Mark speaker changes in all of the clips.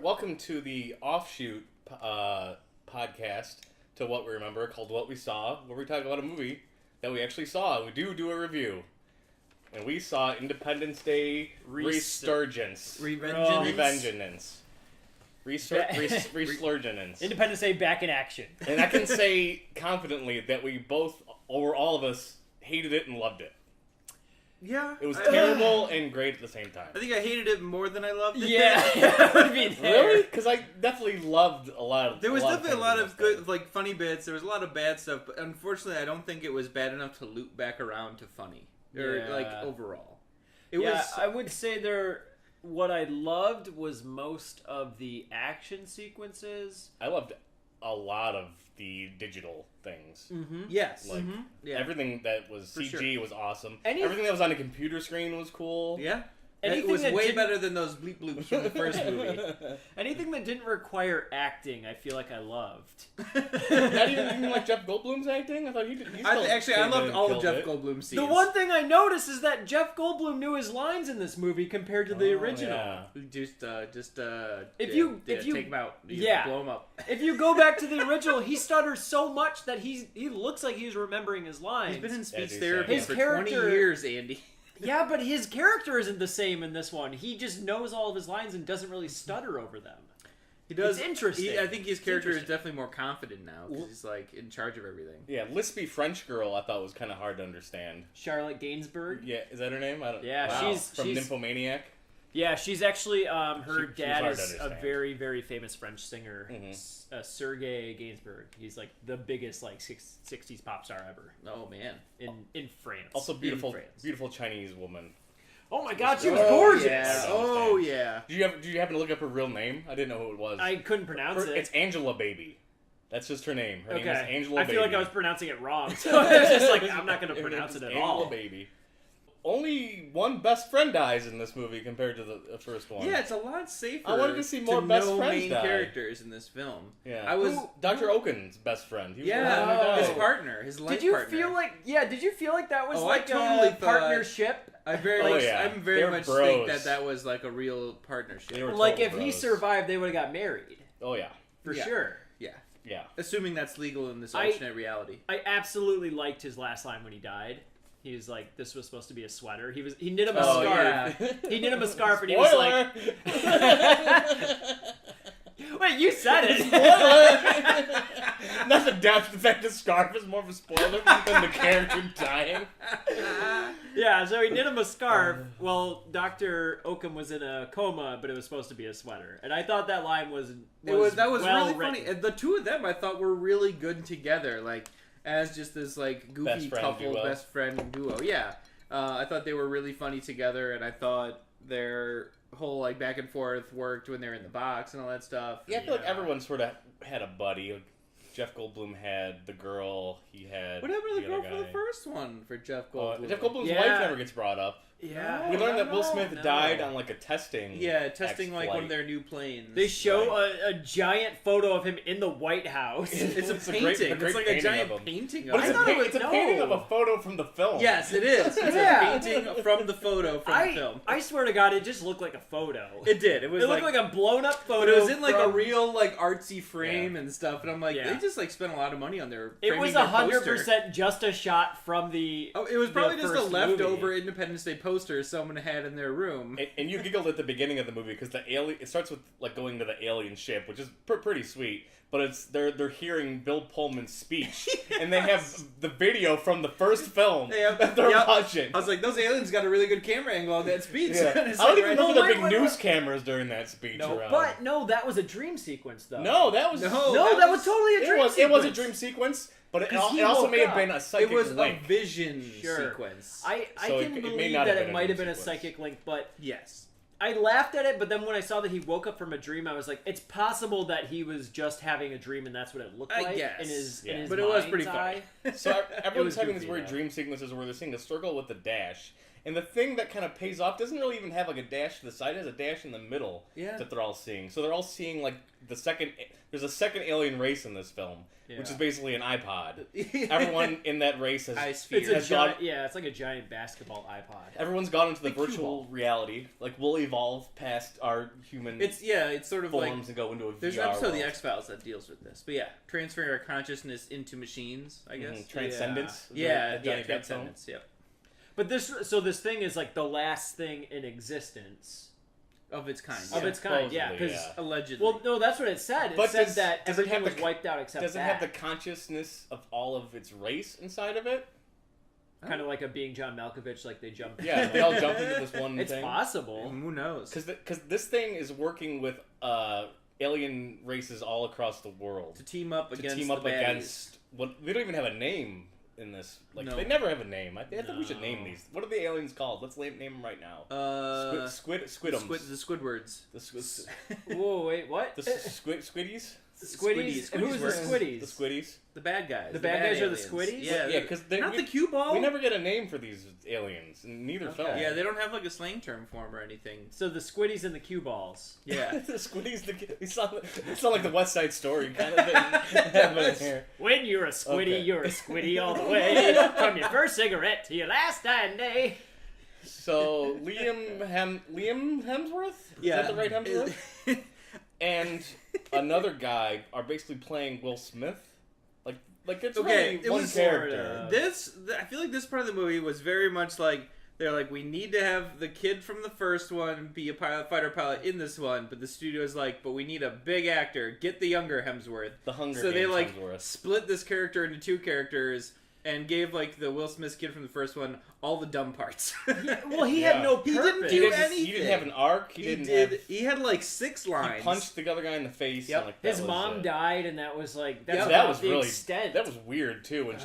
Speaker 1: welcome to the offshoot podcast to What We Remember, called What We Saw, where we talk about a movie that we actually saw. We do a review. And we saw Independence Day Resurgence. Revengeance. Resurgence.
Speaker 2: Independence Day back in action.
Speaker 1: And I can say confidently that we both, or all of us, hated it and loved it.
Speaker 3: Yeah.
Speaker 1: It was terrible and great at the same time.
Speaker 3: I think I hated it more than I loved it.
Speaker 2: Yeah, that would be there.
Speaker 1: Really? Because I definitely loved a lot of.
Speaker 3: There was definitely a lot of good,
Speaker 1: stuff.
Speaker 3: like, funny bits. There was a lot of bad stuff, but unfortunately, I don't think it was bad enough to loop back around to funny. Or, like, overall.
Speaker 2: I would say what I loved was most of the action sequences.
Speaker 1: I loved a lot of the digital things.
Speaker 2: Mm-hmm.
Speaker 3: Yes.
Speaker 1: Like, everything that was
Speaker 3: For
Speaker 1: CG
Speaker 3: sure.
Speaker 1: was awesome. Everything that was on a computer screen was cool.
Speaker 3: Yeah.
Speaker 2: Anything
Speaker 3: it was
Speaker 2: that
Speaker 3: way
Speaker 2: didn't-
Speaker 3: better than those bleep bloops from the first movie.
Speaker 2: Anything that didn't require acting, I feel like I loved.
Speaker 1: Not even like Jeff Goldblum's acting? I thought he did.
Speaker 3: I loved all of Jeff Goldblum's scenes.
Speaker 2: The one thing I noticed is that Jeff Goldblum knew his lines in this movie compared to the original.
Speaker 1: Yeah.
Speaker 3: Just
Speaker 2: If you
Speaker 3: take him out. Blow him up.
Speaker 2: If you go back to the original, he stutters so much that he looks like he's remembering his lines.
Speaker 3: He's been in speech
Speaker 1: dude,
Speaker 3: therapy
Speaker 2: his
Speaker 3: for
Speaker 2: character-
Speaker 3: 20 years, Andy.
Speaker 2: Yeah, but his character isn't the same in this one. He just knows all of his lines and doesn't really stutter over them.
Speaker 3: He does.
Speaker 2: It's interesting.
Speaker 3: I think his character is definitely more confident now because he's like in charge of everything.
Speaker 1: Yeah, lispy French girl I thought was kind of hard to understand.
Speaker 2: Charlotte Gainsbourg.
Speaker 1: Yeah, is that her name? I don't.
Speaker 2: Yeah,
Speaker 1: wow.
Speaker 2: she's
Speaker 1: from Nymphomaniac.
Speaker 2: Yeah, she's actually her
Speaker 1: She was
Speaker 2: dad
Speaker 1: hard to
Speaker 2: is a
Speaker 1: understand.
Speaker 2: very, very famous French singer,
Speaker 1: Mhm.
Speaker 2: Sergei Gainsbourg. He's like the biggest like 60s pop star ever
Speaker 3: Oh man.
Speaker 2: in France.
Speaker 1: Also beautiful,
Speaker 2: In France.
Speaker 1: beautiful Chinese woman.
Speaker 2: Oh my God, she was
Speaker 3: Oh,
Speaker 2: gorgeous.
Speaker 3: Yeah. Oh yeah.
Speaker 1: Did you happen to look up her real name? I didn't know who it was.
Speaker 2: I couldn't pronounce it.
Speaker 1: It's Angela Baby. That's just her name. Her name is
Speaker 2: Okay,
Speaker 1: Angela
Speaker 2: I
Speaker 1: Baby.
Speaker 2: feel like I was pronouncing it wrong, so I was just like, I'm not going to pronounce it at
Speaker 1: Angela
Speaker 2: all.
Speaker 1: Baby. Only one best friend dies in this movie compared to the first one.
Speaker 3: Yeah, it's a lot safer.
Speaker 1: I wanted to see more best
Speaker 3: know
Speaker 1: friends
Speaker 3: main
Speaker 1: die.
Speaker 3: characters in this film.
Speaker 1: Yeah.
Speaker 3: I was
Speaker 1: Dr. Oaken's best friend. He was the one who
Speaker 3: Yeah,
Speaker 1: died.
Speaker 3: his partner, his life
Speaker 2: Did you
Speaker 3: partner.
Speaker 2: feel like that was
Speaker 3: Oh, I
Speaker 2: like
Speaker 3: totally
Speaker 2: a
Speaker 3: thought-
Speaker 2: partnership?
Speaker 3: I very
Speaker 1: Oh,
Speaker 3: much,
Speaker 1: yeah.
Speaker 3: I'm very
Speaker 1: They're
Speaker 3: much
Speaker 1: bros.
Speaker 3: think that was like a real partnership.
Speaker 1: They were
Speaker 2: Like
Speaker 1: total
Speaker 2: if he
Speaker 1: bros.
Speaker 2: survived, they would have got married
Speaker 1: Oh yeah.
Speaker 2: for
Speaker 3: Yeah.
Speaker 2: sure.
Speaker 1: Yeah.
Speaker 3: Assuming that's legal in this
Speaker 2: I-
Speaker 3: alternate reality.
Speaker 2: I absolutely liked his last line when he died. He was like, "This was supposed to be a sweater." He knit him a
Speaker 1: Oh,
Speaker 2: scarf.
Speaker 3: yeah.
Speaker 2: He knit him a scarf, and he was like, "Wait, you said it."
Speaker 1: Spoiler! Not the death. The fact the scarf is more of a spoiler than the character dying.
Speaker 2: Yeah, so he knit him a scarf. Well, Dr. Oakham was in a coma, but it was supposed to be a sweater. And I thought that line was
Speaker 3: That was
Speaker 2: well
Speaker 3: really
Speaker 2: written.
Speaker 3: funny. And the two of them, I thought, were really good together. Like as just this like goofy
Speaker 1: Best friend
Speaker 3: couple,
Speaker 1: duo.
Speaker 3: best friend duo. Yeah, I thought they were really funny together, and I thought their whole like back and forth worked when they were in the box and all that stuff.
Speaker 1: Yeah, I feel like everyone sort of had a buddy. Jeff Goldblum had the girl. He had.
Speaker 3: What happened to the girl
Speaker 1: other
Speaker 3: for the
Speaker 1: guy.
Speaker 3: first one for Jeff Goldblum?
Speaker 1: Jeff Goldblum's
Speaker 2: Yeah.
Speaker 1: wife never gets brought up.
Speaker 2: Yeah.
Speaker 1: We learned that Will Smith
Speaker 2: No.
Speaker 1: died on like a testing.
Speaker 3: Yeah, testing like one of
Speaker 1: flight.
Speaker 3: their new planes.
Speaker 2: They show a giant photo of him in the White House.
Speaker 3: It's a
Speaker 1: It's a
Speaker 3: painting.
Speaker 1: great
Speaker 3: It's like a
Speaker 1: painting
Speaker 3: giant
Speaker 1: of him.
Speaker 3: painting
Speaker 1: But
Speaker 3: of
Speaker 1: it's,
Speaker 3: him.
Speaker 2: I thought it was-
Speaker 1: it's a painting of
Speaker 2: no.
Speaker 1: a photo from the film.
Speaker 3: Yes, it is. It's
Speaker 2: Yeah.
Speaker 3: a painting from the photo from the film.
Speaker 2: I swear to God, it just looked like a photo.
Speaker 3: It did. It was
Speaker 2: It looked like a blown up photo.
Speaker 3: but it was in like a
Speaker 2: from-
Speaker 3: real like artsy frame and stuff, and I'm like,
Speaker 2: Yeah.
Speaker 3: they just like spent a lot of money on their.
Speaker 2: It
Speaker 3: framing
Speaker 2: was
Speaker 3: their
Speaker 2: 100% just a shot from the.
Speaker 3: Oh, it was probably
Speaker 2: the
Speaker 3: just a
Speaker 2: first
Speaker 3: leftover
Speaker 2: movie.
Speaker 3: Independence Day poster someone had in their room.
Speaker 1: And you giggled at the beginning of the movie because the alien. It starts with like going to the alien ship, which is pretty sweet. But it's they're hearing Bill Pullman's speech, and they have the video from the first film that they're watching.
Speaker 3: I was like, those aliens got a really good camera angle on that speech.
Speaker 1: Yeah. I
Speaker 3: It's
Speaker 1: don't
Speaker 3: like
Speaker 1: even
Speaker 3: right
Speaker 1: know
Speaker 3: here.
Speaker 1: the
Speaker 2: wait,
Speaker 1: big
Speaker 2: wait,
Speaker 1: news
Speaker 2: wait.
Speaker 1: cameras during that speech
Speaker 2: No,
Speaker 1: around.
Speaker 2: but no, that was a dream sequence though.
Speaker 1: No, that was
Speaker 2: No, that was totally a dream sequence.
Speaker 1: It was a dream sequence, but it
Speaker 2: 'Cause he
Speaker 1: also
Speaker 2: woke
Speaker 1: may have
Speaker 2: up.
Speaker 1: been a psychic
Speaker 3: It was
Speaker 1: link.
Speaker 3: a vision
Speaker 2: Sure.
Speaker 3: sequence.
Speaker 2: I
Speaker 1: So
Speaker 2: can
Speaker 1: it may
Speaker 2: believe
Speaker 1: not
Speaker 2: that
Speaker 1: have
Speaker 2: it
Speaker 1: been a
Speaker 2: might have
Speaker 1: dream
Speaker 2: been a
Speaker 1: sequence.
Speaker 2: psychic link, but
Speaker 3: Yes.
Speaker 2: I laughed at it, but then when I saw that he woke up from a dream, I was like, it's possible that he was just having a dream and that's what it looked
Speaker 3: I
Speaker 2: like
Speaker 3: guess.
Speaker 2: in his
Speaker 3: But it was
Speaker 2: mind's
Speaker 3: pretty
Speaker 2: eye.
Speaker 3: funny.
Speaker 1: So everyone's
Speaker 2: was
Speaker 1: having
Speaker 2: goofy,
Speaker 1: these weird
Speaker 2: though.
Speaker 1: dream sequences where they're seeing a circle with a dash, And the thing that kind of pays off doesn't really even have like a dash to the side. It has a dash in the middle that they're all seeing. So they're all seeing like there's a second alien race in this film, which is basically an iPod. Everyone in that race has...
Speaker 2: It's like a giant basketball iPod.
Speaker 1: Everyone's gone into the virtual reality. Like, we'll evolve past our human
Speaker 3: it's sort of
Speaker 1: forms
Speaker 3: like,
Speaker 1: and go into a VR
Speaker 3: there's an episode of
Speaker 1: world.
Speaker 3: The X-Files that deals with this. But yeah, transferring our consciousness into machines, I guess.
Speaker 1: Transcendence.
Speaker 3: Transcendence, yep.
Speaker 2: But this thing is like the last thing in existence.
Speaker 3: Of its kind.
Speaker 2: Of its kind, because
Speaker 3: allegedly.
Speaker 2: Well, no, that's what it said. It said that everything was wiped out except
Speaker 1: Does it have the consciousness of all of its race inside of it?
Speaker 2: Kind of like a being John Malkovich, like they jumped.
Speaker 1: Yeah, they all jump into this one
Speaker 2: it's
Speaker 1: thing.
Speaker 2: It's possible.
Speaker 3: Who knows?
Speaker 1: Because this thing is working with alien races all across the world
Speaker 3: to team up against
Speaker 1: they don't even have a name in this. Like they never have a name. I think we should name these. What are the aliens called? Let's name them right now. Squidums.
Speaker 3: The Squidwards.
Speaker 2: Whoa, wait, what?
Speaker 1: The Squiddies.
Speaker 2: Squiddies. And who's the Squiddies?
Speaker 1: The Squiddies.
Speaker 3: The bad guys.
Speaker 2: The bad guys are the
Speaker 3: aliens.
Speaker 2: Squiddies?
Speaker 3: Yeah,
Speaker 1: because
Speaker 3: not the cue ball.
Speaker 1: We never get a name for these aliens in neither film.
Speaker 3: Yeah, they don't have like a slang term for them or anything.
Speaker 2: So the Squiddies and the cue balls.
Speaker 3: Yeah.
Speaker 1: The Squiddies, they sound like the West Side Story kind of thing. Here.
Speaker 2: When you're a Squiddy, you're a Squiddy all the way. From your first cigarette to your last dying day.
Speaker 1: So Liam Hemsworth? Is that the right Hemsworth? And another guy are basically playing Will Smith. Like it's really one character.
Speaker 3: I feel like this part of the movie was very much like they're like, we need to have the kid from the first one be a fighter pilot in this one, but the studio's like, but we need a big actor. Get the younger Hemsworth.
Speaker 1: The Hunger
Speaker 3: So
Speaker 1: Games
Speaker 3: they like
Speaker 1: Hemsworth.
Speaker 3: split this character into two characters and gave like the Will Smith kid from the first one all the dumb parts.
Speaker 2: Well, he had no purpose.
Speaker 3: He didn't do anything.
Speaker 1: He didn't have an arc.
Speaker 3: He had like 6 lines.
Speaker 1: He punched the other guy in the face.
Speaker 3: Yep.
Speaker 1: And, like,
Speaker 2: His mom died, and that was like
Speaker 1: that was
Speaker 2: the
Speaker 1: really
Speaker 2: extent.
Speaker 1: That was weird too when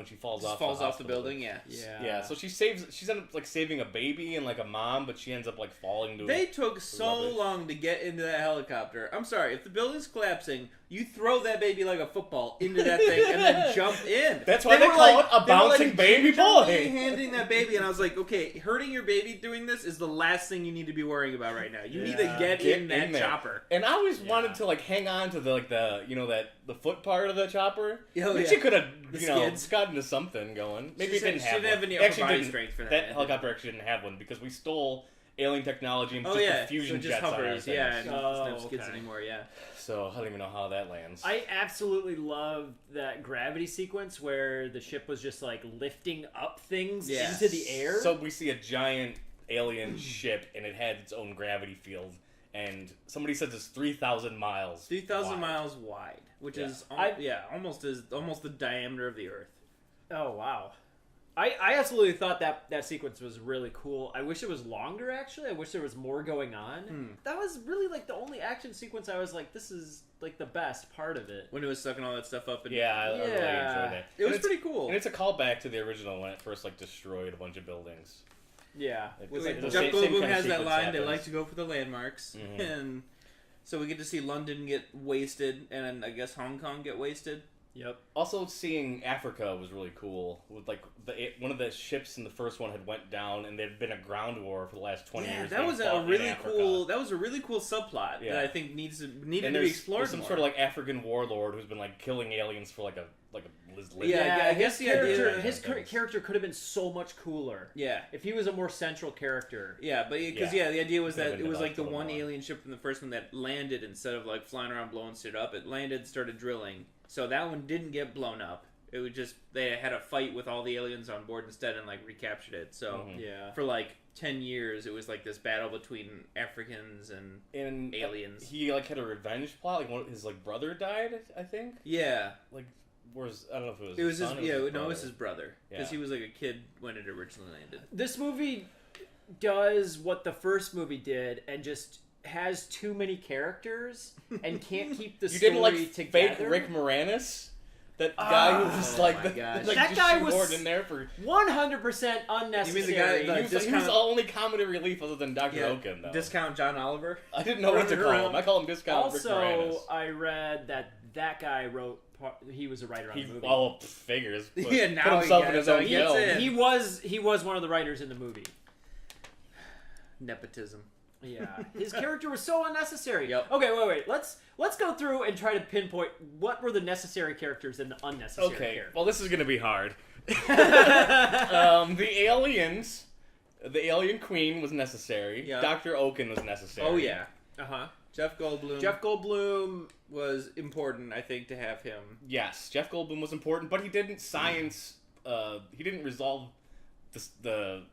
Speaker 1: she falls off
Speaker 3: the building.
Speaker 1: Yeah. So she's ended up like saving a baby and like a mom, but she ends up like falling to.
Speaker 3: They took so long to get into that helicopter. I'm sorry, if the building's collapsing, you throw that baby like a football into that thing and then jump in.
Speaker 1: That's why they call it a bouncing baby boy.
Speaker 3: Handing that baby, and I was like, okay, hurting your baby doing this is the last thing you need to be worrying about right now. You need to get in that chopper.
Speaker 1: And I always wanted to like hang on to the foot part of the chopper.
Speaker 3: Yeah,
Speaker 1: she could have gotten to something going. Maybe it didn't have.
Speaker 3: She didn't have any upper body strength for that.
Speaker 1: That helicopter actually didn't have one because we stole alien technology and put fusion jets on our things.
Speaker 3: and doesn't have skids anymore. Yeah.
Speaker 1: So I don't even know how that lands.
Speaker 2: I absolutely loved that gravity sequence where the ship was just like lifting up things into the air.
Speaker 1: So we see a giant alien ship and it had its own gravity field. And somebody says it's 3,000 miles.
Speaker 3: 3,000 miles wide, which is almost the diameter of the Earth.
Speaker 2: Oh wow. I absolutely thought that sequence was really cool. I wish it was longer, actually. I wish there was more going on. That was really, like, the only action sequence I was like, this is, like, the best part of it.
Speaker 3: When it was sucking all that stuff up.
Speaker 1: I really enjoyed it.
Speaker 3: It was pretty cool.
Speaker 1: And it's a callback to the original when it first, like, destroyed a bunch of buildings.
Speaker 2: Yeah.
Speaker 3: Jeff Goldblum has that line, they like to go for the landmarks. Mm-hmm. And so we get to see London get wasted, and I guess Hong Kong get wasted.
Speaker 2: Yep.
Speaker 1: Also, seeing Africa was really cool. With like one of the ships in the first one had went down, and there'd been a ground war for the last 20 years.
Speaker 3: That was a really cool. That was a really cool subplot that I think needed to be explored.
Speaker 1: There's some sort of like African warlord who's been like killing aliens for like a
Speaker 2: I guess his character could have been so much cooler.
Speaker 3: Yeah,
Speaker 2: if he was a more central character.
Speaker 3: Yeah, but because the idea was that it was like the one alien ship from the first one that landed instead of like flying around blowing shit up. It landed, started drilling. So that one didn't get blown up. It was just they had a fight with all the aliens on board instead and like recaptured it. So for like 10 years, it was like this battle between Africans and aliens.
Speaker 1: He like had a revenge plot. Like his like brother died, I think.
Speaker 3: Yeah.
Speaker 1: Like I don't know if it was.
Speaker 3: It was
Speaker 1: his son
Speaker 3: it was his brother because he was like a kid when it originally landed.
Speaker 2: This movie does what the first movie did and just has too many characters and can't keep the story
Speaker 1: didn't like
Speaker 2: together.
Speaker 1: Fake Rick Moranis, that guy who was like
Speaker 2: that guy was
Speaker 1: in there for
Speaker 2: 100% unnecessary.
Speaker 3: You mean the guy?
Speaker 1: He was the only comedy relief other than Dr. Oaken, though.
Speaker 3: Discount John Oliver.
Speaker 1: I didn't know what to call him. I call him Discount Rick Moranis.
Speaker 2: Also, I read that guy wrote he was a writer on the movie.
Speaker 1: Well, figures.
Speaker 3: Yeah, now
Speaker 1: put himself in his own
Speaker 3: he gets
Speaker 1: film.
Speaker 3: it.
Speaker 2: He was one of the writers in the movie.
Speaker 3: Nepotism.
Speaker 2: Yeah, his character was so unnecessary.
Speaker 3: Yep.
Speaker 2: Okay, wait. Let's go through and try to pinpoint what were the necessary characters and the unnecessary characters.
Speaker 1: Well, this is gonna be hard. The aliens, the alien queen was necessary.
Speaker 3: Yeah.
Speaker 1: Dr. Oaken was necessary.
Speaker 3: Oh yeah.
Speaker 2: Uh-huh.
Speaker 3: Jeff Goldblum.
Speaker 2: Jeff Goldblum.
Speaker 3: was important, I think, to have him.
Speaker 1: Yes, Jeff Goldblum was important, but he didn't he didn't resolve the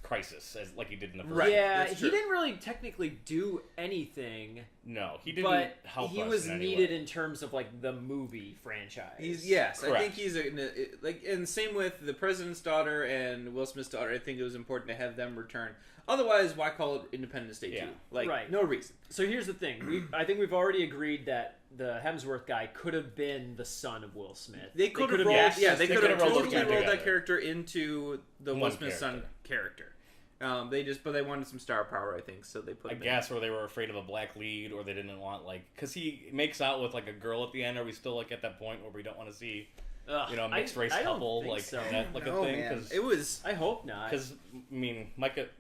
Speaker 1: crisis like he did in the first.
Speaker 3: Right.
Speaker 2: Yeah,
Speaker 3: that's
Speaker 2: he
Speaker 3: true.
Speaker 2: didn't really technically do anything,
Speaker 1: No, he didn't
Speaker 2: but
Speaker 1: help
Speaker 2: he
Speaker 1: us
Speaker 2: was
Speaker 1: in any
Speaker 2: needed
Speaker 1: way.
Speaker 2: in terms of like the movie franchise.
Speaker 3: I
Speaker 1: Correct.
Speaker 3: think he's and same with the president's daughter and Will Smith's daughter. I think it was important to have them return. Otherwise, why call it Independence Day 2?
Speaker 1: Yeah.
Speaker 3: Like,
Speaker 2: Right.
Speaker 3: no reason.
Speaker 2: So here's the thing. I think we've already agreed that the Hemsworth guy could have been the son of Will Smith.
Speaker 3: They could have
Speaker 2: could've-
Speaker 3: rolled,
Speaker 1: yes,
Speaker 3: yeah, they
Speaker 1: they
Speaker 3: could have
Speaker 1: could've rolled
Speaker 3: totally
Speaker 1: those
Speaker 3: rolled
Speaker 1: together.
Speaker 3: that character into the Will
Speaker 1: One
Speaker 3: Smith's son character. But they wanted some star power, I think, so they put
Speaker 1: I
Speaker 3: him
Speaker 1: guess, or they were afraid of a black lead, or they didn't want because he makes out with like a girl at the end. Are we still like at that point where we don't want to see,
Speaker 2: Ugh,
Speaker 1: a mixed race
Speaker 2: I don't
Speaker 1: couple
Speaker 2: think
Speaker 1: like
Speaker 2: so.
Speaker 1: that like
Speaker 3: No,
Speaker 1: a thing?
Speaker 3: man.
Speaker 1: Because
Speaker 3: It was...
Speaker 2: I hope not.
Speaker 1: I mean,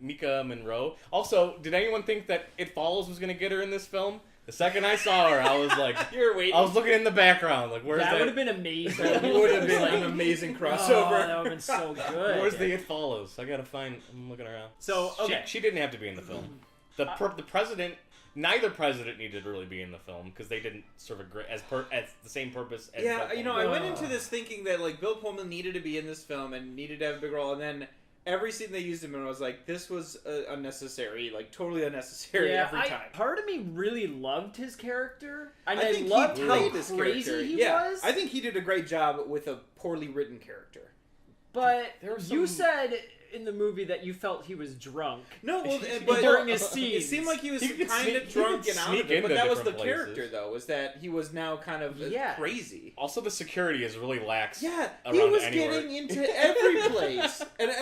Speaker 1: Mika Monroe. Also, did anyone think that It Follows was gonna get her in this film? The second I saw her, I was like,
Speaker 2: You're waiting.
Speaker 1: I was looking in the background, like, where's
Speaker 2: that
Speaker 1: that?
Speaker 2: would have been amazing.
Speaker 3: That would have been
Speaker 2: Like,
Speaker 3: an amazing
Speaker 2: oh,
Speaker 3: crossover.
Speaker 2: that would have been so good.
Speaker 1: Where's the It Follows? I gotta find. I'm looking around.
Speaker 2: So, okay.
Speaker 1: She didn't have to be in the film. The president, neither president needed to really be in the film because they didn't serve as the same purpose. As
Speaker 3: Yeah,
Speaker 1: Bill
Speaker 3: I
Speaker 1: Pullman.
Speaker 3: went into this thinking that like Bill Pullman needed to be in this film and needed to have a big role, and then every scene they used him in, I was like, this was unnecessary, like totally unnecessary every time.
Speaker 2: Part of me really loved his character. And
Speaker 3: I
Speaker 2: I
Speaker 3: think
Speaker 2: loved
Speaker 3: he
Speaker 2: how
Speaker 3: played this
Speaker 2: crazy
Speaker 3: character.
Speaker 2: he
Speaker 3: Yeah,
Speaker 2: was.
Speaker 3: I think he did a great job with a poorly written character.
Speaker 2: But
Speaker 1: There were
Speaker 2: you
Speaker 1: some-
Speaker 2: said in the movie that you felt he was drunk.
Speaker 3: No, well,
Speaker 2: But during his
Speaker 3: it
Speaker 2: scenes.
Speaker 3: seemed like he was
Speaker 1: He could
Speaker 3: kind
Speaker 1: sneak-
Speaker 3: of
Speaker 1: he
Speaker 3: drunk
Speaker 1: could
Speaker 3: and out
Speaker 1: sneak
Speaker 3: of it, but
Speaker 1: into
Speaker 3: that was the
Speaker 1: different places.
Speaker 3: character, though, was that he was now kind of
Speaker 2: Yeah.
Speaker 3: crazy.
Speaker 1: Also, the security is really lax.
Speaker 3: Yeah,
Speaker 1: around
Speaker 3: he was
Speaker 1: anywhere.
Speaker 3: getting into every place, and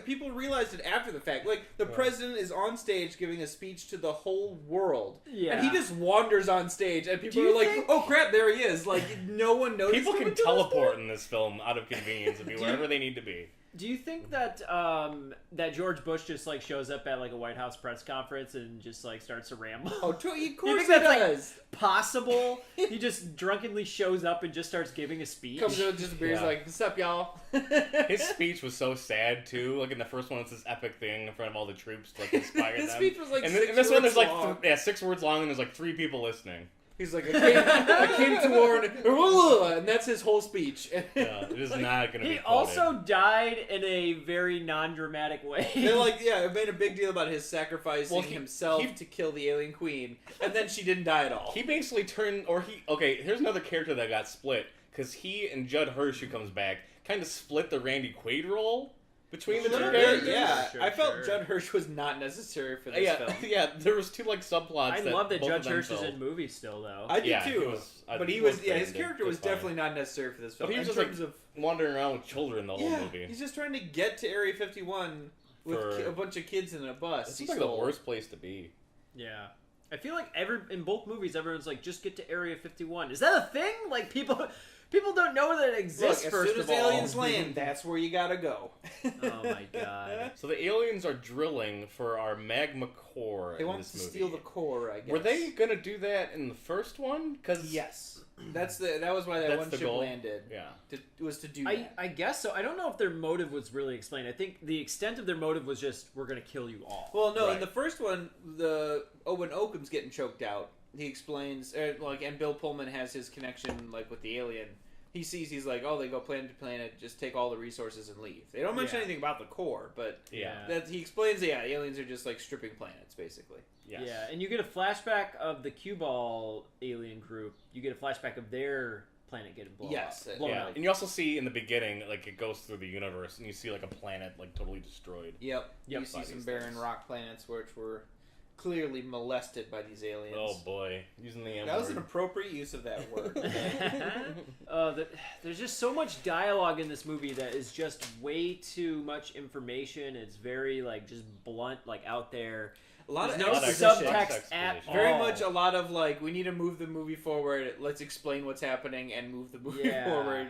Speaker 3: people realized it after the fact. Like the president is on stage giving a speech to the whole world,
Speaker 2: Yeah.
Speaker 3: and he just wanders on stage, and people
Speaker 2: Do
Speaker 3: are
Speaker 2: you
Speaker 3: like,
Speaker 2: think-
Speaker 3: "Oh crap, there he is!" Like no one noticed.
Speaker 1: People
Speaker 3: him
Speaker 1: can
Speaker 3: until this
Speaker 1: teleport
Speaker 3: point.
Speaker 1: in this film out of convenience and be wherever they need to be.
Speaker 2: Do you think that that George Bush just like shows up at like a White House press conference and just like starts to ramble?
Speaker 3: Oh, of
Speaker 2: you
Speaker 3: course
Speaker 2: think
Speaker 3: he
Speaker 2: that's, like,
Speaker 3: does.
Speaker 2: possible? He just drunkenly shows up and just starts giving a speech.
Speaker 3: Comes out, just appears
Speaker 1: Yeah.
Speaker 3: like, "What's up, y'all?"
Speaker 1: His speech was so sad too. Like in the first one, it's this epic thing in front of all the troops to like inspire
Speaker 3: His
Speaker 1: them.
Speaker 3: speech was like
Speaker 1: and
Speaker 3: six
Speaker 1: in this one,
Speaker 3: words
Speaker 1: there's like
Speaker 3: long.
Speaker 1: 6 words long, and there's like 3 people listening.
Speaker 3: He's like, I came to warn, and that's his whole speech.
Speaker 1: Yeah, it is not going to be
Speaker 2: He
Speaker 1: quoted.
Speaker 2: also died in a very non-dramatic way.
Speaker 3: They're like, yeah, it made a big deal about his sacrificing
Speaker 1: Well,
Speaker 3: himself
Speaker 1: he-
Speaker 3: to kill the alien queen, and then she didn't die at all.
Speaker 1: He basically okay, here's another character that got split, because he and Judd Hirsch, who comes back, kind of split the Randy Quaid role between the two
Speaker 3: Sure,
Speaker 1: characters.
Speaker 3: yeah.
Speaker 2: Sure,
Speaker 3: I felt
Speaker 2: sure.
Speaker 3: Judd Hirsch was not necessary for this
Speaker 1: Yeah,
Speaker 3: film.
Speaker 1: yeah, there was 2 like subplots
Speaker 2: I
Speaker 1: that
Speaker 2: love that
Speaker 1: both of
Speaker 2: Judge
Speaker 1: them
Speaker 2: Hirsch is
Speaker 1: filled.
Speaker 2: in movies still, though.
Speaker 3: I did
Speaker 1: Yeah,
Speaker 3: too,
Speaker 1: he was- I
Speaker 3: but he
Speaker 1: was
Speaker 3: was, yeah, his
Speaker 1: thinking
Speaker 3: character
Speaker 1: it
Speaker 3: was
Speaker 1: was fine.
Speaker 3: definitely not necessary for this film.
Speaker 1: But he was
Speaker 3: in
Speaker 1: just
Speaker 3: terms
Speaker 1: like
Speaker 3: of,
Speaker 1: wandering around with children the whole
Speaker 3: yeah,
Speaker 1: movie.
Speaker 3: he's just trying to get to Area 51 with
Speaker 1: For-
Speaker 3: a bunch of kids in a bus.
Speaker 1: This
Speaker 3: He
Speaker 1: is like the
Speaker 3: stole.
Speaker 1: worst place to be.
Speaker 2: Yeah. I feel like in both movies, everyone's like, just get to Area 51. Is that a thing? Like, people don't know that it
Speaker 3: Look,
Speaker 2: exists,
Speaker 3: as
Speaker 2: first
Speaker 3: soon as
Speaker 2: of all.
Speaker 3: aliens land, that's where you gotta go.
Speaker 2: Oh, my God.
Speaker 1: So the aliens are drilling for our magma core
Speaker 3: They
Speaker 1: in
Speaker 3: want
Speaker 1: this
Speaker 3: to
Speaker 1: movie.
Speaker 3: steal the core, I guess.
Speaker 1: Were they gonna do that in the first one? Because
Speaker 3: Yes. That was why that
Speaker 1: That's
Speaker 3: one
Speaker 1: the
Speaker 3: ship
Speaker 1: goal?
Speaker 3: landed.
Speaker 1: yeah,
Speaker 3: Was to do that.
Speaker 2: I guess so. I don't know if their motive was really explained. I think the extent of their motive was just, we're going to kill you all.
Speaker 3: Well, no, in
Speaker 1: Right.
Speaker 3: the first one, when Oakham's getting choked out, he explains, and Bill Pullman has his connection, like, with the alien. He's like, oh, they go planet to planet, just take all the resources and leave. They don't mention
Speaker 2: Yeah.
Speaker 3: anything about the core, but
Speaker 1: yeah,
Speaker 3: that he explains, yeah, aliens are just, like, stripping planets, basically.
Speaker 1: yes.
Speaker 2: Yeah, and you get a flashback of the cue ball alien group. You get a flashback of their planet getting blown
Speaker 3: Yes,
Speaker 2: up. Blown
Speaker 1: Yeah,
Speaker 2: up.
Speaker 1: and you also see in the beginning, like it goes through the universe, and you see like a planet like totally destroyed.
Speaker 3: Yep.
Speaker 2: Yep.
Speaker 3: You see
Speaker 1: By
Speaker 3: some
Speaker 1: these
Speaker 3: barren
Speaker 1: things.
Speaker 3: rock planets which were clearly molested by these aliens.
Speaker 1: Oh boy, using the M
Speaker 3: That was
Speaker 1: word.
Speaker 3: an appropriate use of that word.
Speaker 2: There's just so much dialogue in this movie that is just way too much information. It's very like just blunt, like out there.
Speaker 3: A lot
Speaker 2: There's
Speaker 3: of
Speaker 2: no
Speaker 3: exposition.
Speaker 2: subtext at all.
Speaker 3: Very much a lot of like, we need to move the movie forward. Let's explain what's happening and move the movie forward.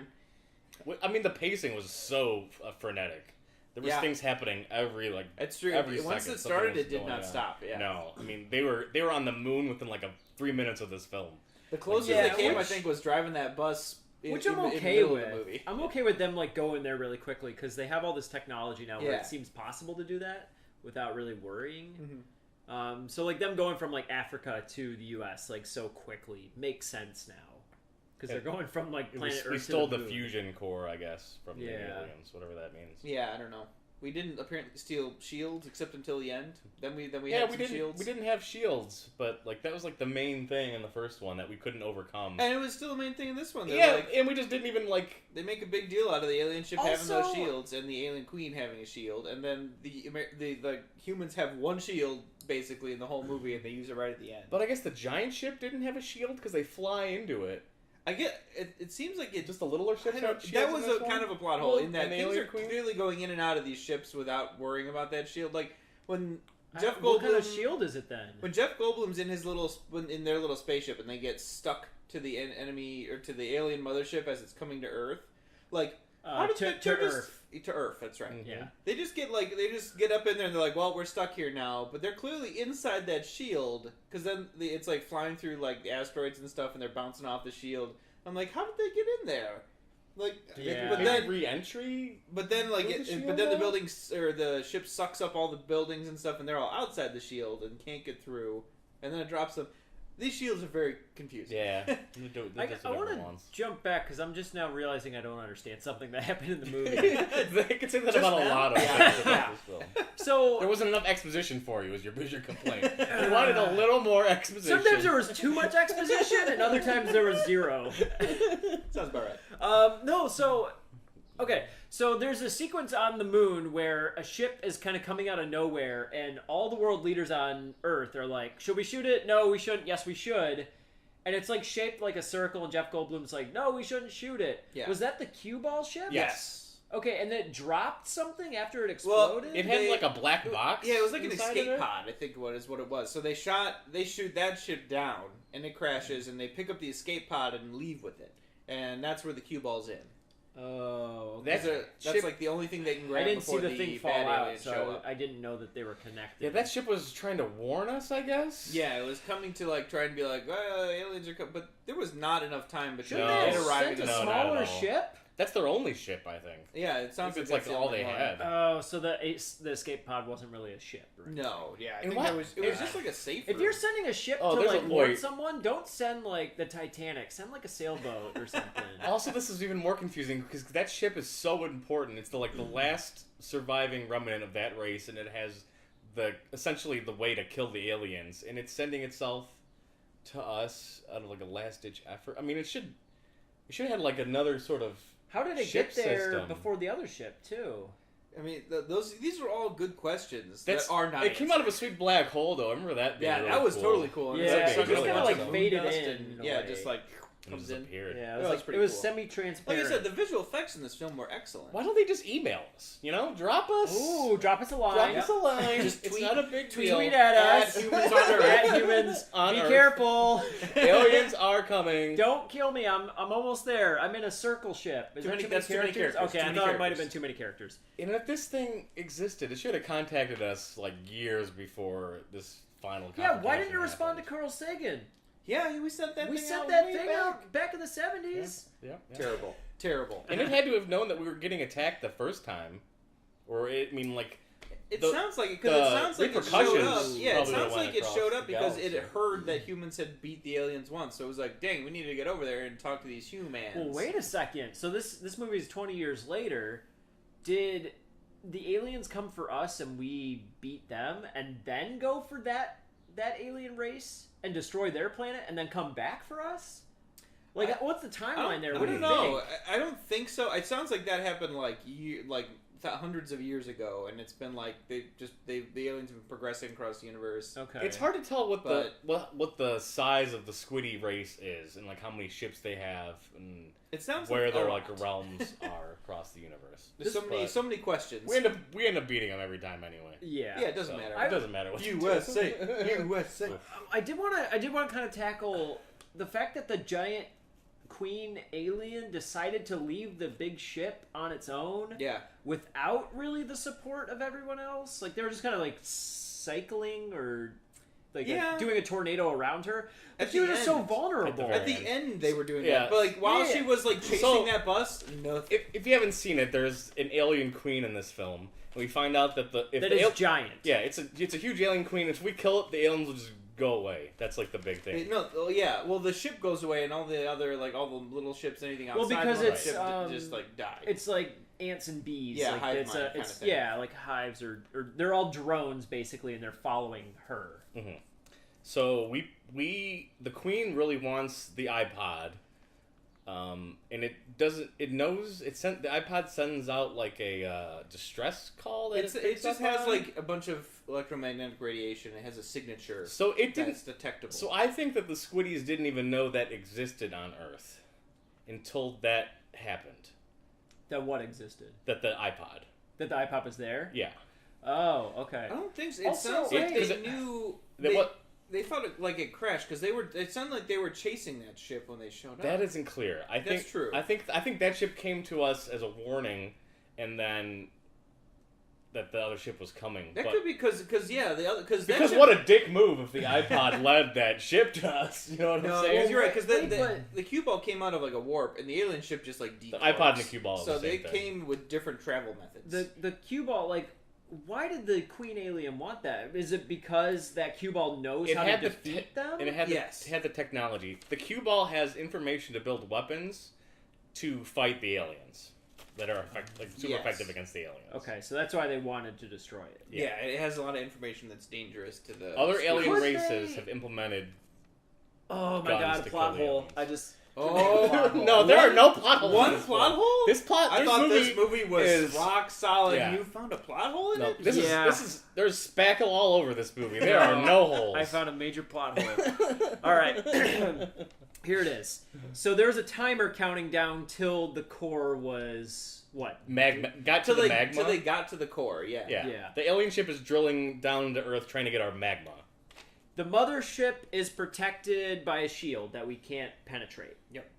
Speaker 1: I mean, the pacing was so frenetic. There was things happening every like.
Speaker 3: It's true.
Speaker 1: Every
Speaker 3: Once
Speaker 1: second,
Speaker 3: it started,
Speaker 1: something was
Speaker 3: it did
Speaker 1: going
Speaker 3: not
Speaker 1: on.
Speaker 3: stop. Yeah.
Speaker 1: No, I mean they were on the moon within like 3 minutes of this film.
Speaker 3: The closest they came, I think, was driving that bus.
Speaker 2: Which I'm okay with. I'm okay with them like going there really quickly because they have all this technology now where it seems possible to do that without really worrying.
Speaker 3: Mm-hmm.
Speaker 2: So like them going from like Africa to the U.S. like so quickly makes sense now because they're going from like planet Earth.
Speaker 1: We
Speaker 2: to
Speaker 1: stole
Speaker 2: the
Speaker 1: the
Speaker 2: moon.
Speaker 1: fusion core, I guess, from the aliens, whatever that means.
Speaker 3: Yeah, I don't know. We didn't apparently steal shields except until the end. Then we had some shields.
Speaker 1: We didn't have shields, but like that was like the main thing in the first one that we couldn't overcome.
Speaker 3: And it was still the main thing in this one.
Speaker 1: And we just didn't even like.
Speaker 3: They make a big deal out of the alien ship having those shields and the alien queen having a shield, and then the humans have one shield basically in the whole movie, and they use it right at the end.
Speaker 1: But I guess the giant ship didn't have a shield because they fly into it.
Speaker 3: I get it seems like
Speaker 1: Just the littler ships.
Speaker 3: that was kind of a plot hole in that things are
Speaker 1: queen?
Speaker 3: clearly going in and out of these ships without worrying about that shield. Like when Jeff Goldblum,
Speaker 2: what kind of shield is it then?
Speaker 3: when Jeff Goldblum's in in their little spaceship and they get stuck to the enemy or to the alien mothership as it's coming to Earth, like how did
Speaker 2: to Earth.
Speaker 3: To Earth, that's right.
Speaker 1: Mm-hmm.
Speaker 2: Yeah.
Speaker 3: They just get up in there and they're like, well, we're stuck here now. But they're clearly inside that shield because then it's like flying through like the asteroids and stuff and they're bouncing off the shield. I'm like, how did they get in there? Like, but then
Speaker 1: re-entry.
Speaker 3: But then the buildings or the ship sucks up all the buildings and stuff and they're all outside the shield and can't get through. And then it drops them. These shields are very confusing.
Speaker 1: Yeah.
Speaker 2: I want to jump back because I'm just now realizing I don't understand something that happened in the movie.
Speaker 1: They could say that about a lot of things about this film.
Speaker 2: So
Speaker 1: there wasn't enough exposition for you, was your complaint. You wanted a little more exposition.
Speaker 2: Sometimes there was too much exposition, and other times there was zero.
Speaker 3: Sounds about right.
Speaker 2: So there's a sequence on the moon where a ship is kind of coming out of nowhere, and all the world leaders on Earth are like, should we shoot it? No, we shouldn't. Yes, we should. And it's like shaped like a circle, and Jeff Goldblum's like, no, we shouldn't shoot it.
Speaker 3: Yeah.
Speaker 2: Was that the cue ball ship?
Speaker 3: Yes.
Speaker 2: Okay, and then it dropped something after it exploded?
Speaker 1: It had like a black box.
Speaker 3: Yeah, it was like an escape pod, I think what it was. So they shoot that ship down, and it crashes, and they pick up the escape pod and leave with it. And that's where the cue ball's in.
Speaker 2: Oh,
Speaker 3: okay. That's like the only thing they can grab.
Speaker 2: I didn't see the thing fall out,
Speaker 3: show
Speaker 2: so
Speaker 3: up.
Speaker 2: I didn't know that they were connected.
Speaker 1: Yeah, that ship was trying to warn us, I guess.
Speaker 3: Yeah, it was coming to like try and be like, aliens are coming, but there was not enough time between
Speaker 2: Shouldn't they
Speaker 3: it
Speaker 2: have
Speaker 3: arriving.
Speaker 2: sent a
Speaker 1: No, not
Speaker 2: smaller
Speaker 1: at all.
Speaker 2: ship?
Speaker 1: That's their only ship, I think.
Speaker 3: Yeah, it sounds like
Speaker 1: it's like
Speaker 3: that's
Speaker 1: all
Speaker 3: the
Speaker 1: they
Speaker 3: only
Speaker 1: had.
Speaker 2: Oh, so the escape pod wasn't really a ship, right?
Speaker 3: No, yeah, I
Speaker 1: And
Speaker 3: think
Speaker 1: what?
Speaker 3: it was just like a safe
Speaker 2: If
Speaker 3: room.
Speaker 2: you're sending a ship
Speaker 1: Oh,
Speaker 2: to
Speaker 1: there's
Speaker 2: like
Speaker 1: a-
Speaker 2: warn
Speaker 1: wait.
Speaker 2: someone, don't send like the Titanic. Send like a sailboat or something.
Speaker 1: Also, this is even more confusing because that ship is so important. It's the last surviving remnant of that race, and it has essentially the way to kill the aliens, and it's sending itself to us out of like a last ditch effort. I mean, it should have had like another sort of.
Speaker 2: How did it
Speaker 1: ship
Speaker 2: get there
Speaker 1: system.
Speaker 2: before the other ship too?
Speaker 3: I mean, these are all good questions that are not.
Speaker 1: It came out of a sweet black hole, though. I remember that. Being
Speaker 3: Yeah,
Speaker 1: really
Speaker 3: that was
Speaker 1: cool.
Speaker 3: totally cool. And
Speaker 2: Yeah,
Speaker 3: it's
Speaker 1: it
Speaker 3: like,
Speaker 1: just kinda, like,
Speaker 2: faded
Speaker 3: dust
Speaker 2: in
Speaker 3: and,
Speaker 2: a
Speaker 3: yeah,
Speaker 2: way.
Speaker 3: just like
Speaker 1: It
Speaker 3: comes in.
Speaker 1: disappeared.
Speaker 2: Yeah,
Speaker 3: That
Speaker 2: it
Speaker 3: was
Speaker 2: was,
Speaker 3: pretty
Speaker 2: it was
Speaker 3: cool.
Speaker 2: semi-transparent.
Speaker 3: Like I said, the visual effects in this film were excellent.
Speaker 1: Why don't they just email us? Drop us.
Speaker 2: Ooh, drop us a line.
Speaker 1: Drop us a line.
Speaker 3: Just
Speaker 1: it's
Speaker 3: tweet-
Speaker 1: not a big deal.
Speaker 2: Tweet at us.
Speaker 3: humans on Earth.
Speaker 2: At humans.
Speaker 1: On
Speaker 2: Be
Speaker 1: Earth.
Speaker 2: careful.
Speaker 1: Aliens are coming.
Speaker 2: Don't kill me. I'm almost there. I'm in a circle ship. Is
Speaker 3: Too
Speaker 2: there
Speaker 3: many-
Speaker 2: too many
Speaker 3: that's too many
Speaker 2: characters?
Speaker 3: characters.
Speaker 2: Okay,
Speaker 3: Too
Speaker 2: I
Speaker 3: many
Speaker 2: thought it might have
Speaker 3: characters.
Speaker 2: been too many characters.
Speaker 1: And if this thing existed, it should have contacted us like years before this final.
Speaker 2: Yeah, why didn't
Speaker 1: confrontation
Speaker 2: you respond to
Speaker 1: happened.
Speaker 2: Carl Sagan?
Speaker 3: Yeah, we sent that.
Speaker 2: We
Speaker 3: thing
Speaker 2: sent
Speaker 3: out
Speaker 2: that
Speaker 3: way
Speaker 2: thing
Speaker 3: back.
Speaker 2: out back in the 70s.
Speaker 1: Yeah.
Speaker 3: Terrible.
Speaker 1: And it had to have known that we were getting attacked the first time, or it
Speaker 3: It
Speaker 1: The-
Speaker 3: sounds like it
Speaker 1: the
Speaker 3: because it sounds like it showed up.
Speaker 1: repercussions
Speaker 3: Yeah, it
Speaker 1: probably
Speaker 3: sounds
Speaker 1: went
Speaker 3: like it
Speaker 1: across
Speaker 3: showed up
Speaker 1: the
Speaker 3: because it
Speaker 1: galaxy.
Speaker 3: heard that humans had beat the aliens once. So it was like, dang, we need to get over there and talk to these humans.
Speaker 2: Well, wait a second. So this movie is 20 years later. Did the aliens come for us and we beat them, and then go for that alien race and destroy their planet, and then come back for us? Like, what's the timeline there?
Speaker 3: I
Speaker 2: What do
Speaker 3: don't
Speaker 2: you
Speaker 3: know.
Speaker 2: think?
Speaker 3: I don't think so. It sounds like that happened like hundreds of years ago, and it's been like the aliens have been progressing across the universe.
Speaker 2: Okay.
Speaker 1: It's hard to tell what the size of the Squiddy race is, and like how many ships they have, and
Speaker 3: it sounds
Speaker 1: where
Speaker 3: like
Speaker 1: their like realms are across the universe.
Speaker 3: There's so many questions.
Speaker 1: We end up beating them every time anyway.
Speaker 2: Yeah.
Speaker 3: Yeah, it doesn't matter.
Speaker 1: It doesn't matter what
Speaker 3: USA.
Speaker 2: I did want to kind of tackle the fact that the giant queen alien decided to leave the big ship on its own.
Speaker 3: Yeah.
Speaker 2: Without really the support of everyone else. Like they were just kind of like cycling or like doing a tornado around her. But she was just so vulnerable.
Speaker 3: At the end, they were doing that. But like while she was like chasing that bus, no.
Speaker 1: If you haven't seen it, there's an alien queen in this film. And we find out that
Speaker 2: is giant.
Speaker 1: Yeah, it's a huge alien queen. If we kill it, the aliens will just go away. That's like the big thing.
Speaker 3: Well, the ship goes away, and all the other all the little ships, anything outside
Speaker 2: because
Speaker 3: the
Speaker 2: it's
Speaker 3: ship just like die.
Speaker 2: It's like ants and bees.
Speaker 3: Yeah,
Speaker 2: like,
Speaker 3: hive
Speaker 2: it's
Speaker 3: mind kind of thing.
Speaker 2: Yeah, like hives or they're all drones basically, and they're following her.
Speaker 1: Mm-hmm. So the queen really wants the iPod, and it doesn't. It knows the iPod sends out like a distress call. That
Speaker 3: it just has like a bunch of electromagnetic radiation. It has a signature.
Speaker 1: So
Speaker 3: that's detectable.
Speaker 1: So I think that the Squiddies didn't even know that existed on Earth until that happened.
Speaker 2: That what existed?
Speaker 1: That the iPod.
Speaker 2: That the iPod was there?
Speaker 1: Yeah.
Speaker 2: Oh, okay.
Speaker 3: I don't think so. It
Speaker 2: Also,
Speaker 3: sounds like they knew. They thought it crashed because it sounded like they were chasing that ship when they showed up.
Speaker 1: That isn't clear.
Speaker 3: That's true.
Speaker 1: I think that ship came to us as a warning, and then that the other ship was coming.
Speaker 3: That could be because
Speaker 1: what a dick move if the iPod led that ship to us. You know what I'm saying?
Speaker 3: You're right because the cue ball came out of like a warp, and the alien ship just like
Speaker 1: the iPod and the cue ball.
Speaker 3: So they came with different travel methods.
Speaker 2: The cue ball like. Why did the queen alien want that? Is it because that cue ball knows how to defeat them?
Speaker 1: And it had the technology. The cue ball has information to build weapons to fight the aliens that are super effective against the aliens.
Speaker 2: Okay, so that's why they wanted to destroy it.
Speaker 3: Yeah, it has a lot of information that's dangerous to the
Speaker 1: other alien races have implemented.
Speaker 2: Oh my god, plot hole! I just.
Speaker 1: Oh no! There are no plot holes.
Speaker 3: One plot hole?
Speaker 1: This
Speaker 3: movie was rock solid. Yeah. You found a plot hole in it?
Speaker 1: This is there's spackle all over this movie. There are no holes.
Speaker 2: I found a major plot hole. All right, here it is. So there's a timer counting down till the core was what?
Speaker 1: Magma got to the magma.
Speaker 3: Till they got to the core. Yeah.
Speaker 1: The alien ship is drilling down to Earth trying to get our magma.
Speaker 2: The mothership is protected by a shield that we can't penetrate.
Speaker 3: Yep.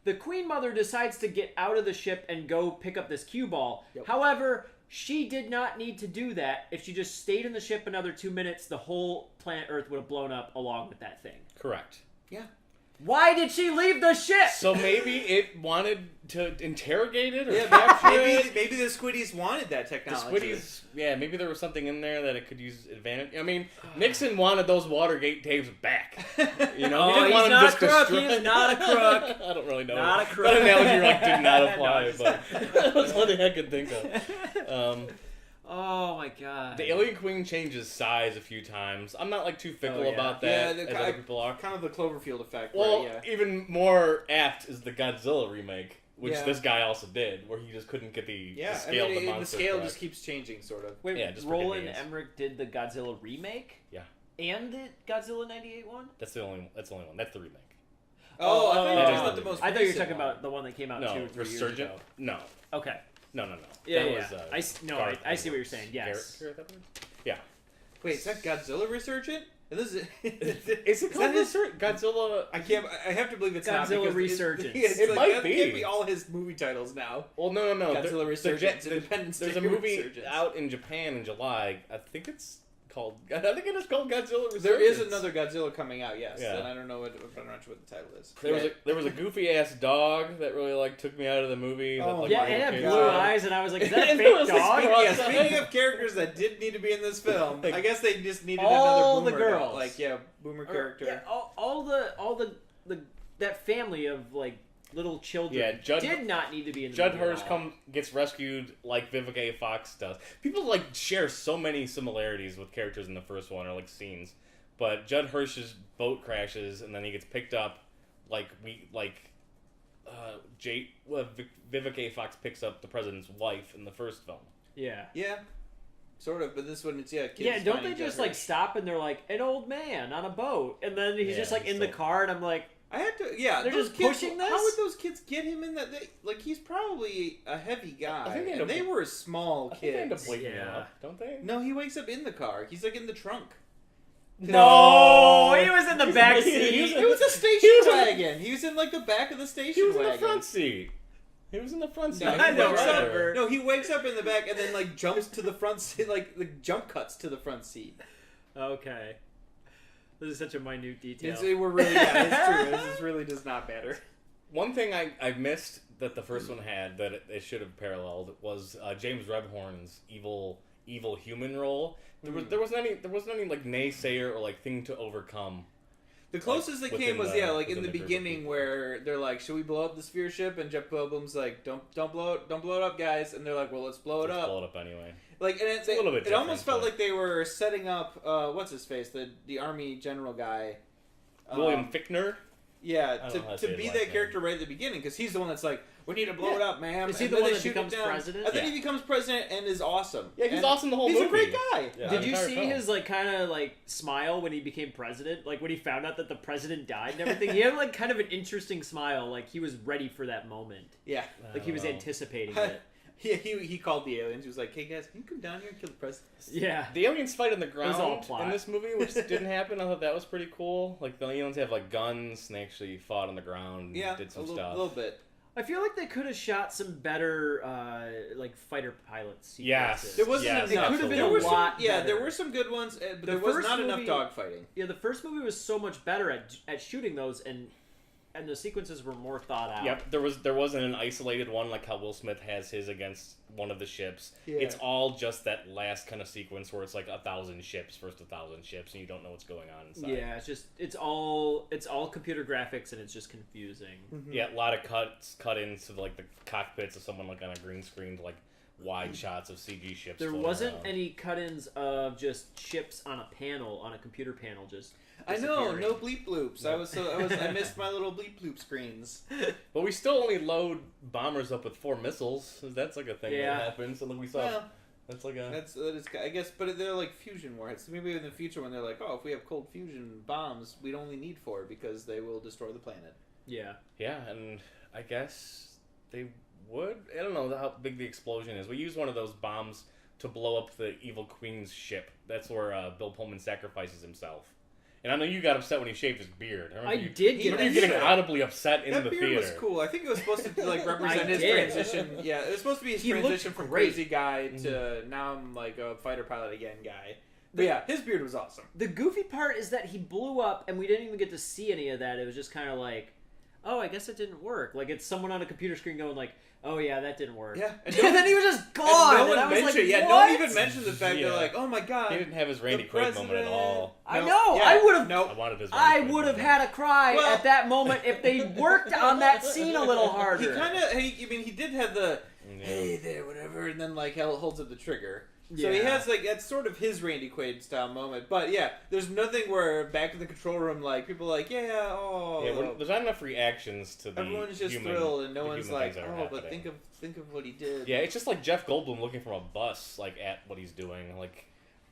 Speaker 2: The Queen Mother decides to get out of the ship and go pick up this cue ball.
Speaker 3: Yep.
Speaker 2: However, she did not need to do that. If she just stayed in the ship another 2 minutes, the whole planet Earth would have blown up along with that thing.
Speaker 1: Correct.
Speaker 3: Yeah.
Speaker 2: Why did she leave the ship?
Speaker 1: So maybe it wanted to interrogate it or capture it.
Speaker 3: Maybe the Squiddies wanted that technology.
Speaker 1: The Squiddies, maybe there was something in there that it could use advantage. I mean, Nixon wanted those Watergate tapes back. You know, he didn't want them just destroyed.
Speaker 2: He's not a crook.
Speaker 1: I don't really know.
Speaker 2: Not a crook.
Speaker 1: That analogy did not apply, but that was one thing I could think of.
Speaker 2: Oh my god.
Speaker 1: The alien queen changes size a few times. I'm not too fickle about that as other people are.
Speaker 3: Kind of the Cloverfield effect.
Speaker 1: Well, even more apt is the Godzilla remake, which this guy also did, where he just couldn't get the scale of the monster.
Speaker 3: The scale just keeps changing, sort of.
Speaker 2: Wait, Roland Emmerich did the Godzilla remake?
Speaker 1: Yeah.
Speaker 2: And the Godzilla 98 one?
Speaker 1: That's the only one. That's the remake.
Speaker 3: I thought you were
Speaker 2: talking about the one that came out 2 or 3 years ago.
Speaker 1: No.
Speaker 2: Okay.
Speaker 1: No.
Speaker 2: Yeah. I see what you're saying. Yes.
Speaker 1: Yeah.
Speaker 3: Wait, is that Godzilla Resurgent?
Speaker 1: Is it called Godzilla?
Speaker 3: I have to believe it's
Speaker 2: Godzilla
Speaker 3: not
Speaker 2: Resurgence.
Speaker 1: It might be.
Speaker 3: That can't be all his movie titles now.
Speaker 1: Well, no.
Speaker 3: Godzilla Resurgence.
Speaker 1: There's a movie out in Japan in July. I think it is called Godzilla Resurgence.
Speaker 3: There is another Godzilla coming out, yes.
Speaker 1: Yeah.
Speaker 3: And I don't know what the title is.
Speaker 1: There was a goofy ass dog that really took me out of the movie.
Speaker 2: It had blue eyes, and I was like, is that a fake dog?
Speaker 3: Speaking of characters that did need to be in this film, I guess they just needed
Speaker 2: all
Speaker 3: another boomer.
Speaker 2: The girls,
Speaker 3: boomer character.
Speaker 2: Yeah, all the that family of little children did not need to be in the
Speaker 1: Judd
Speaker 2: movie.
Speaker 1: Hirsch gets rescued like Vivica A. Fox does. People share so many similarities with characters in the first one or scenes, but Judd Hirsch's boat crashes and then he gets picked up Vivica A. Fox picks up the president's wife in the first film.
Speaker 2: Yeah.
Speaker 3: Yeah. Sort of, but this one, it's, kids
Speaker 2: Yeah, don't they
Speaker 3: finding
Speaker 2: just,
Speaker 3: Jeffrey.
Speaker 2: like, stop and they're like, an old man on a boat, and then he's
Speaker 1: Yeah,
Speaker 2: just, like,
Speaker 1: he's
Speaker 2: in the
Speaker 1: still-
Speaker 2: car, and I'm like,
Speaker 3: I had to, yeah.
Speaker 2: They're
Speaker 3: those
Speaker 2: just
Speaker 3: kids,
Speaker 2: pushing this?
Speaker 3: How would those kids get him in that? He's probably a heavy guy.
Speaker 1: I think they end
Speaker 3: and
Speaker 1: up-
Speaker 3: they were small
Speaker 1: I think they end up
Speaker 3: kids.
Speaker 1: waking him
Speaker 2: Yeah.
Speaker 1: up, don't they?
Speaker 3: No, he wakes up in the car. He's like in the trunk.
Speaker 2: no, he was in the back
Speaker 1: he
Speaker 2: seat.
Speaker 1: was
Speaker 3: It was a station wagon. He was in like the back of the station
Speaker 1: He was in
Speaker 3: wagon.
Speaker 1: the front seat. He was in the front seat.
Speaker 3: No,
Speaker 2: I
Speaker 3: he
Speaker 2: know,
Speaker 3: wakes up.
Speaker 2: whatever.
Speaker 3: No, he wakes up in the back and then like jumps to the front seat, like the jump cuts to the front seat.
Speaker 2: Okay. This is such a minute detail.
Speaker 3: We're really, it's true. This really does not matter.
Speaker 1: One thing I missed that the first one had that it should have paralleled was James Rebhorn's evil human role. There wasn't any like naysayer or like thing to overcome.
Speaker 3: The closest they
Speaker 1: within
Speaker 3: came was
Speaker 1: the-
Speaker 3: in the
Speaker 1: within the group of
Speaker 3: beginning
Speaker 1: people.
Speaker 3: where they're like, "Should we blow up the sphere ship?" And Jeff Goldblum's like, "Don't blow it up, guys." And they're like, "Well, let's blow it
Speaker 1: Let's
Speaker 3: up."
Speaker 1: blow it up anyway.
Speaker 3: Like, and
Speaker 1: a little bit
Speaker 3: it almost
Speaker 1: different,
Speaker 3: felt
Speaker 1: but-
Speaker 3: like they were setting up what's his face, the army general guy,
Speaker 1: William Fichtner.
Speaker 3: yeah,
Speaker 1: I don't know how to
Speaker 3: to
Speaker 1: say
Speaker 3: be
Speaker 1: his
Speaker 3: that
Speaker 1: last name.
Speaker 3: character right at the beginning because he's the one that's like, "We need to blow
Speaker 1: Yeah.
Speaker 3: it up, ma'am."
Speaker 2: Is he
Speaker 3: And
Speaker 2: the
Speaker 3: then
Speaker 2: one
Speaker 3: they
Speaker 2: that
Speaker 3: shoot it
Speaker 2: becomes
Speaker 3: down.
Speaker 2: president?
Speaker 3: And then
Speaker 1: Yeah.
Speaker 3: he becomes president and is awesome.
Speaker 1: Yeah, he's
Speaker 3: And
Speaker 1: awesome the whole
Speaker 3: he's
Speaker 1: movie.
Speaker 3: a great guy.
Speaker 1: Yeah,
Speaker 2: Did
Speaker 1: the
Speaker 2: you
Speaker 1: entire
Speaker 2: see
Speaker 1: film.
Speaker 2: his like kind of like smile when he became president? Like when he found out that the president died and everything, he had like kind of an interesting smile. Like he was ready for that moment.
Speaker 3: Yeah.
Speaker 2: Like he was
Speaker 1: don't know.
Speaker 2: anticipating it.
Speaker 3: He called the aliens. He was like, "Hey guys, can you come down here and kill the president?"
Speaker 2: Yeah.
Speaker 1: The aliens fight on the
Speaker 2: was all
Speaker 1: ground
Speaker 2: plot.
Speaker 1: in this movie, which didn't happen. I thought that was pretty cool. Like the aliens have like guns, and they actually fought on the ground. And
Speaker 3: Yeah,
Speaker 1: did some
Speaker 3: a
Speaker 1: stuff.
Speaker 3: little bit.
Speaker 2: I feel like they could have shot some better like fighter pilot sequences.
Speaker 1: Yes.
Speaker 3: There wasn't
Speaker 1: Yes,
Speaker 3: enough.
Speaker 2: It could have been
Speaker 3: There
Speaker 2: a
Speaker 3: were
Speaker 2: lot
Speaker 3: some, yeah,
Speaker 2: better.
Speaker 3: there were some good ones, but
Speaker 2: The
Speaker 3: there was
Speaker 2: first
Speaker 3: not enough
Speaker 2: movie-
Speaker 3: dogfighting.
Speaker 2: Yeah, the first movie was so much better at shooting those, and the sequences were more thought out.
Speaker 1: Yep, there wasn't an isolated one like how Will Smith has his against one of the ships.
Speaker 3: Yeah.
Speaker 1: It's all just that last kind of sequence where it's like 1,000 ships, first 1,000 ships, and you don't know what's going on inside.
Speaker 2: Yeah, it's all computer graphics, and it's just confusing.
Speaker 1: Yeah, a lot of cut into like the cockpits of someone like on a green screen to like wide shots of CG ships.
Speaker 2: There
Speaker 1: floating
Speaker 2: wasn't
Speaker 1: around.
Speaker 2: any cut-ins of just ships on a computer panel, just.
Speaker 3: I know,
Speaker 2: disappearing.
Speaker 3: no bleep bloops. I missed my little bleep bloop screens.
Speaker 1: But we still only load bombers up with 4 missiles. That's like a thing
Speaker 2: Yeah.
Speaker 1: that happens. And like we saw,
Speaker 3: Well,
Speaker 1: that's like a.
Speaker 3: that is, I guess, but they're like fusion warheads. Maybe in the future when they're like, "Oh, if we have cold fusion bombs, we'd only need 4 because they will destroy the planet."
Speaker 2: Yeah.
Speaker 1: Yeah, and I guess they would. I don't know how big the explosion is. We used one of those bombs to blow up the evil queen's ship. That's where Bill Pullman sacrifices himself. And I know you got upset when he shaved his beard.
Speaker 2: I
Speaker 1: you,
Speaker 2: did
Speaker 3: he
Speaker 2: get
Speaker 1: remember you
Speaker 3: did.
Speaker 1: getting audibly upset in
Speaker 3: That
Speaker 1: the
Speaker 3: beard
Speaker 1: theater.
Speaker 3: was cool. I think it was supposed to like represent his
Speaker 2: did.
Speaker 3: transition. Yeah, it was supposed to be his
Speaker 2: He looked
Speaker 3: transition from
Speaker 2: great.
Speaker 3: crazy guy to now I'm like a fighter pilot again guy. But yeah, his beard was awesome.
Speaker 2: The goofy part is that he blew up, and we didn't even get to see any of that. It was just kind of like, oh, I guess it didn't work. Like it's someone on a computer screen going like, oh yeah, that didn't work.
Speaker 3: Yeah,
Speaker 2: And then he was just gone.
Speaker 3: And no
Speaker 2: and I
Speaker 3: one
Speaker 2: was
Speaker 3: mentioned.
Speaker 2: like,
Speaker 3: Yeah,
Speaker 2: what?
Speaker 3: no one even mentioned the fact
Speaker 1: Yeah.
Speaker 3: they're like, "Oh my god."
Speaker 1: He didn't have his Randy
Speaker 3: the
Speaker 1: Quaid moment at all.
Speaker 2: I
Speaker 3: No,
Speaker 2: know.
Speaker 3: yeah,
Speaker 2: I would have.
Speaker 1: I
Speaker 3: Nope.
Speaker 1: wanted his.
Speaker 2: I
Speaker 1: Randy Quaid
Speaker 2: would have
Speaker 1: moment.
Speaker 2: had a cry
Speaker 3: Well-
Speaker 2: at that moment if they worked on that scene a little harder.
Speaker 3: He kind of. He did have the
Speaker 1: Yeah.
Speaker 3: "Hey there," whatever, and then like holds up the trigger. So he
Speaker 2: Yeah.
Speaker 3: has like that's sort of his Randy Quaid style moment. But yeah, there's nothing where back in the control room like people are like
Speaker 1: Yeah,
Speaker 3: oh.
Speaker 1: there's not enough reactions to the
Speaker 3: Everyone's just
Speaker 1: human,
Speaker 3: thrilled, and no
Speaker 1: the
Speaker 3: one's
Speaker 1: human
Speaker 3: like,
Speaker 1: things that are
Speaker 3: "Oh, but
Speaker 1: happening.
Speaker 3: think of what he did."
Speaker 1: Yeah, it's just like Jeff Goldblum looking from a bus, like at what he's doing. Like,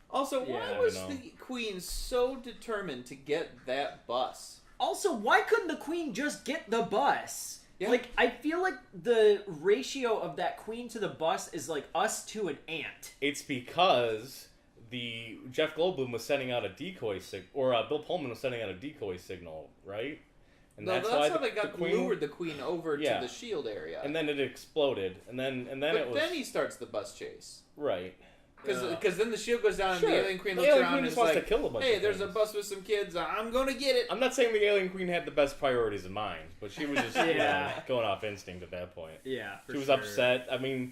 Speaker 3: Also,
Speaker 2: Yeah,
Speaker 3: why
Speaker 2: I
Speaker 3: was
Speaker 1: know.
Speaker 3: the Queen so determined to get that bus?
Speaker 2: Also, why couldn't the queen just get the bus?
Speaker 3: Yeah.
Speaker 2: Like, I feel like the ratio of that queen to the bus is like us to an ant.
Speaker 1: it's because the Jeff Goldblum was sending out a decoy or Bill Pullman was sending out a decoy signal, right? And
Speaker 3: No, that's
Speaker 1: why
Speaker 3: how they got
Speaker 1: Queen
Speaker 3: lured the Queen over
Speaker 1: Yeah.
Speaker 3: to the shield area.
Speaker 1: And then it exploded, and then
Speaker 3: but
Speaker 1: it was
Speaker 3: then he starts the bus chase.
Speaker 1: right.
Speaker 3: Because then the shield goes down
Speaker 1: Sure.
Speaker 3: and the alien queen
Speaker 1: The
Speaker 3: looks
Speaker 1: alien
Speaker 3: around
Speaker 1: queen
Speaker 3: and
Speaker 1: just
Speaker 3: is
Speaker 1: wants
Speaker 3: like,
Speaker 1: to kill a bunch
Speaker 3: "Hey,
Speaker 1: of
Speaker 3: there's a
Speaker 1: things.
Speaker 3: bus with some kids. I'm gonna get it."
Speaker 1: I'm not saying the alien queen had the best priorities in mind, but she was just you know,
Speaker 2: Yeah.
Speaker 1: going off instinct at that point.
Speaker 2: Yeah,
Speaker 1: She was upset. I mean,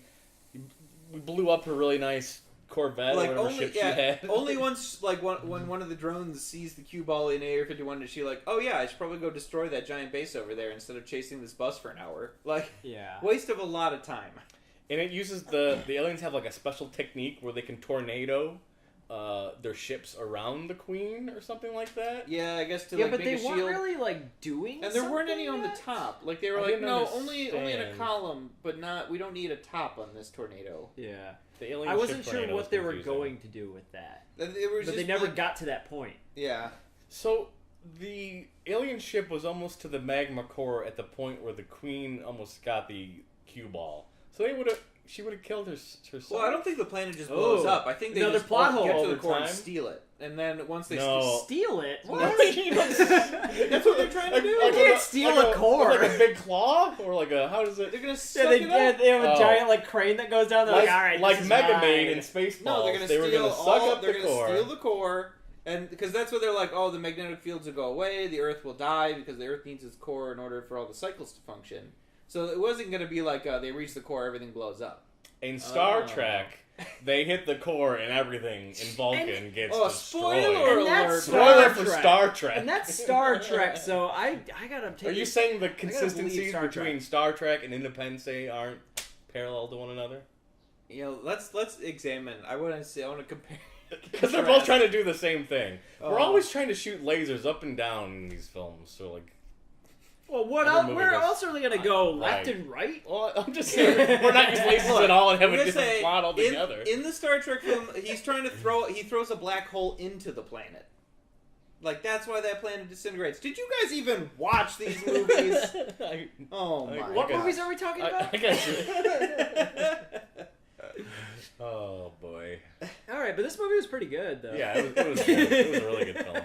Speaker 1: we blew up her really nice Corvette or
Speaker 3: Like
Speaker 1: whatever
Speaker 3: only
Speaker 1: ship she
Speaker 3: yeah,
Speaker 1: had.
Speaker 3: only once like when one of the drones sees the cue ball in Area 51, is she like, "Oh yeah, I should probably go destroy that giant base over there instead of chasing this bus for an hour." Like
Speaker 2: Yeah.
Speaker 3: waste of a lot of time.
Speaker 1: And it uses the aliens have like a special technique where they can tornado their ships around the Queen or something like that.
Speaker 3: Yeah, I guess to
Speaker 2: Yeah,
Speaker 3: like
Speaker 2: but
Speaker 3: make
Speaker 2: they
Speaker 3: a shield.
Speaker 2: weren't really like doing.
Speaker 3: And there weren't any
Speaker 2: something
Speaker 3: on the
Speaker 2: yet?
Speaker 3: top. Like they were
Speaker 1: I
Speaker 3: like,
Speaker 1: didn't
Speaker 3: no, only in a
Speaker 1: understand.
Speaker 3: column, but not. We don't need a top on this tornado.
Speaker 2: Yeah,
Speaker 1: The alien
Speaker 2: I wasn't
Speaker 1: ship
Speaker 2: sure
Speaker 1: tornado
Speaker 2: what
Speaker 1: was
Speaker 2: they were
Speaker 1: confusing.
Speaker 2: going to do with that,
Speaker 3: It was
Speaker 2: but
Speaker 3: just
Speaker 2: they never
Speaker 3: like-
Speaker 2: got to that point.
Speaker 3: Yeah.
Speaker 1: So the alien ship was almost to the magma core at the point where the Queen almost got the cue ball. So she would have killed herself.
Speaker 3: Well, I don't think the planet just blows
Speaker 2: Oh,
Speaker 3: up. I think they
Speaker 2: another
Speaker 3: just
Speaker 2: plot
Speaker 3: get
Speaker 2: hole
Speaker 3: to the
Speaker 1: over
Speaker 3: core and
Speaker 1: time.
Speaker 3: steal it, and then once they
Speaker 1: No.
Speaker 2: Steal it?
Speaker 1: What?
Speaker 3: that's what they're trying to do.
Speaker 2: You can't steal a core.
Speaker 1: Like a big claw, or like a how does it?
Speaker 3: They're gonna
Speaker 2: Yeah,
Speaker 3: suck
Speaker 2: they,
Speaker 3: it up.
Speaker 2: they have a
Speaker 1: Oh.
Speaker 2: giant like crane that goes down. They're like, all right,
Speaker 1: like
Speaker 2: this is
Speaker 1: Mega
Speaker 2: mine.
Speaker 1: Man in Spaceballs.
Speaker 3: No, they're gonna
Speaker 1: they were
Speaker 3: steal
Speaker 1: gonna suck
Speaker 3: all.
Speaker 1: up
Speaker 3: They're
Speaker 1: the
Speaker 3: gonna
Speaker 1: core.
Speaker 3: steal the core, and because that's what they're like. Oh, the magnetic fields will go away. The Earth will die because the Earth needs its core in order for all the cycles to function. So it wasn't gonna be like they reach the core, everything blows up.
Speaker 1: In Star
Speaker 3: Oh.
Speaker 1: Trek, they hit the core and everything in Vulcan gets
Speaker 3: Oh,
Speaker 1: destroyed.
Speaker 3: spoiler
Speaker 2: And that's
Speaker 3: alert!
Speaker 1: Spoiler for
Speaker 2: Trek.
Speaker 1: Star Trek.
Speaker 2: And that's Star Trek. So I gotta take.
Speaker 1: Are you saying the
Speaker 2: believe
Speaker 1: consistencies
Speaker 2: Star Trek.
Speaker 1: between Star Trek and Independence Day aren't parallel to one another?
Speaker 3: You know, let's examine. I want to compare.
Speaker 1: Because they're both trying to do the same thing. We're
Speaker 3: Oh.
Speaker 1: always trying to shoot lasers up and down in these films. So like,
Speaker 2: Well, what
Speaker 1: Every
Speaker 2: else?
Speaker 1: movie
Speaker 2: Where
Speaker 1: goes-
Speaker 2: else are they gonna go? Left
Speaker 1: Right.
Speaker 2: and right?
Speaker 1: well, I'm just saying we're not using lasers at all and have
Speaker 3: I'm
Speaker 1: a
Speaker 3: gonna
Speaker 1: different
Speaker 3: say,
Speaker 1: plot altogether.
Speaker 3: In the Star Trek film, he's trying to he throws a black hole into the planet. Like, that's why that planet disintegrates. Did you guys even watch these movies? Oh, my
Speaker 2: What
Speaker 3: God.
Speaker 2: movies are we talking about?
Speaker 1: I got you. Oh boy.
Speaker 2: All right, but this movie was pretty good, though.
Speaker 1: Yeah, it was good. It was a really good film.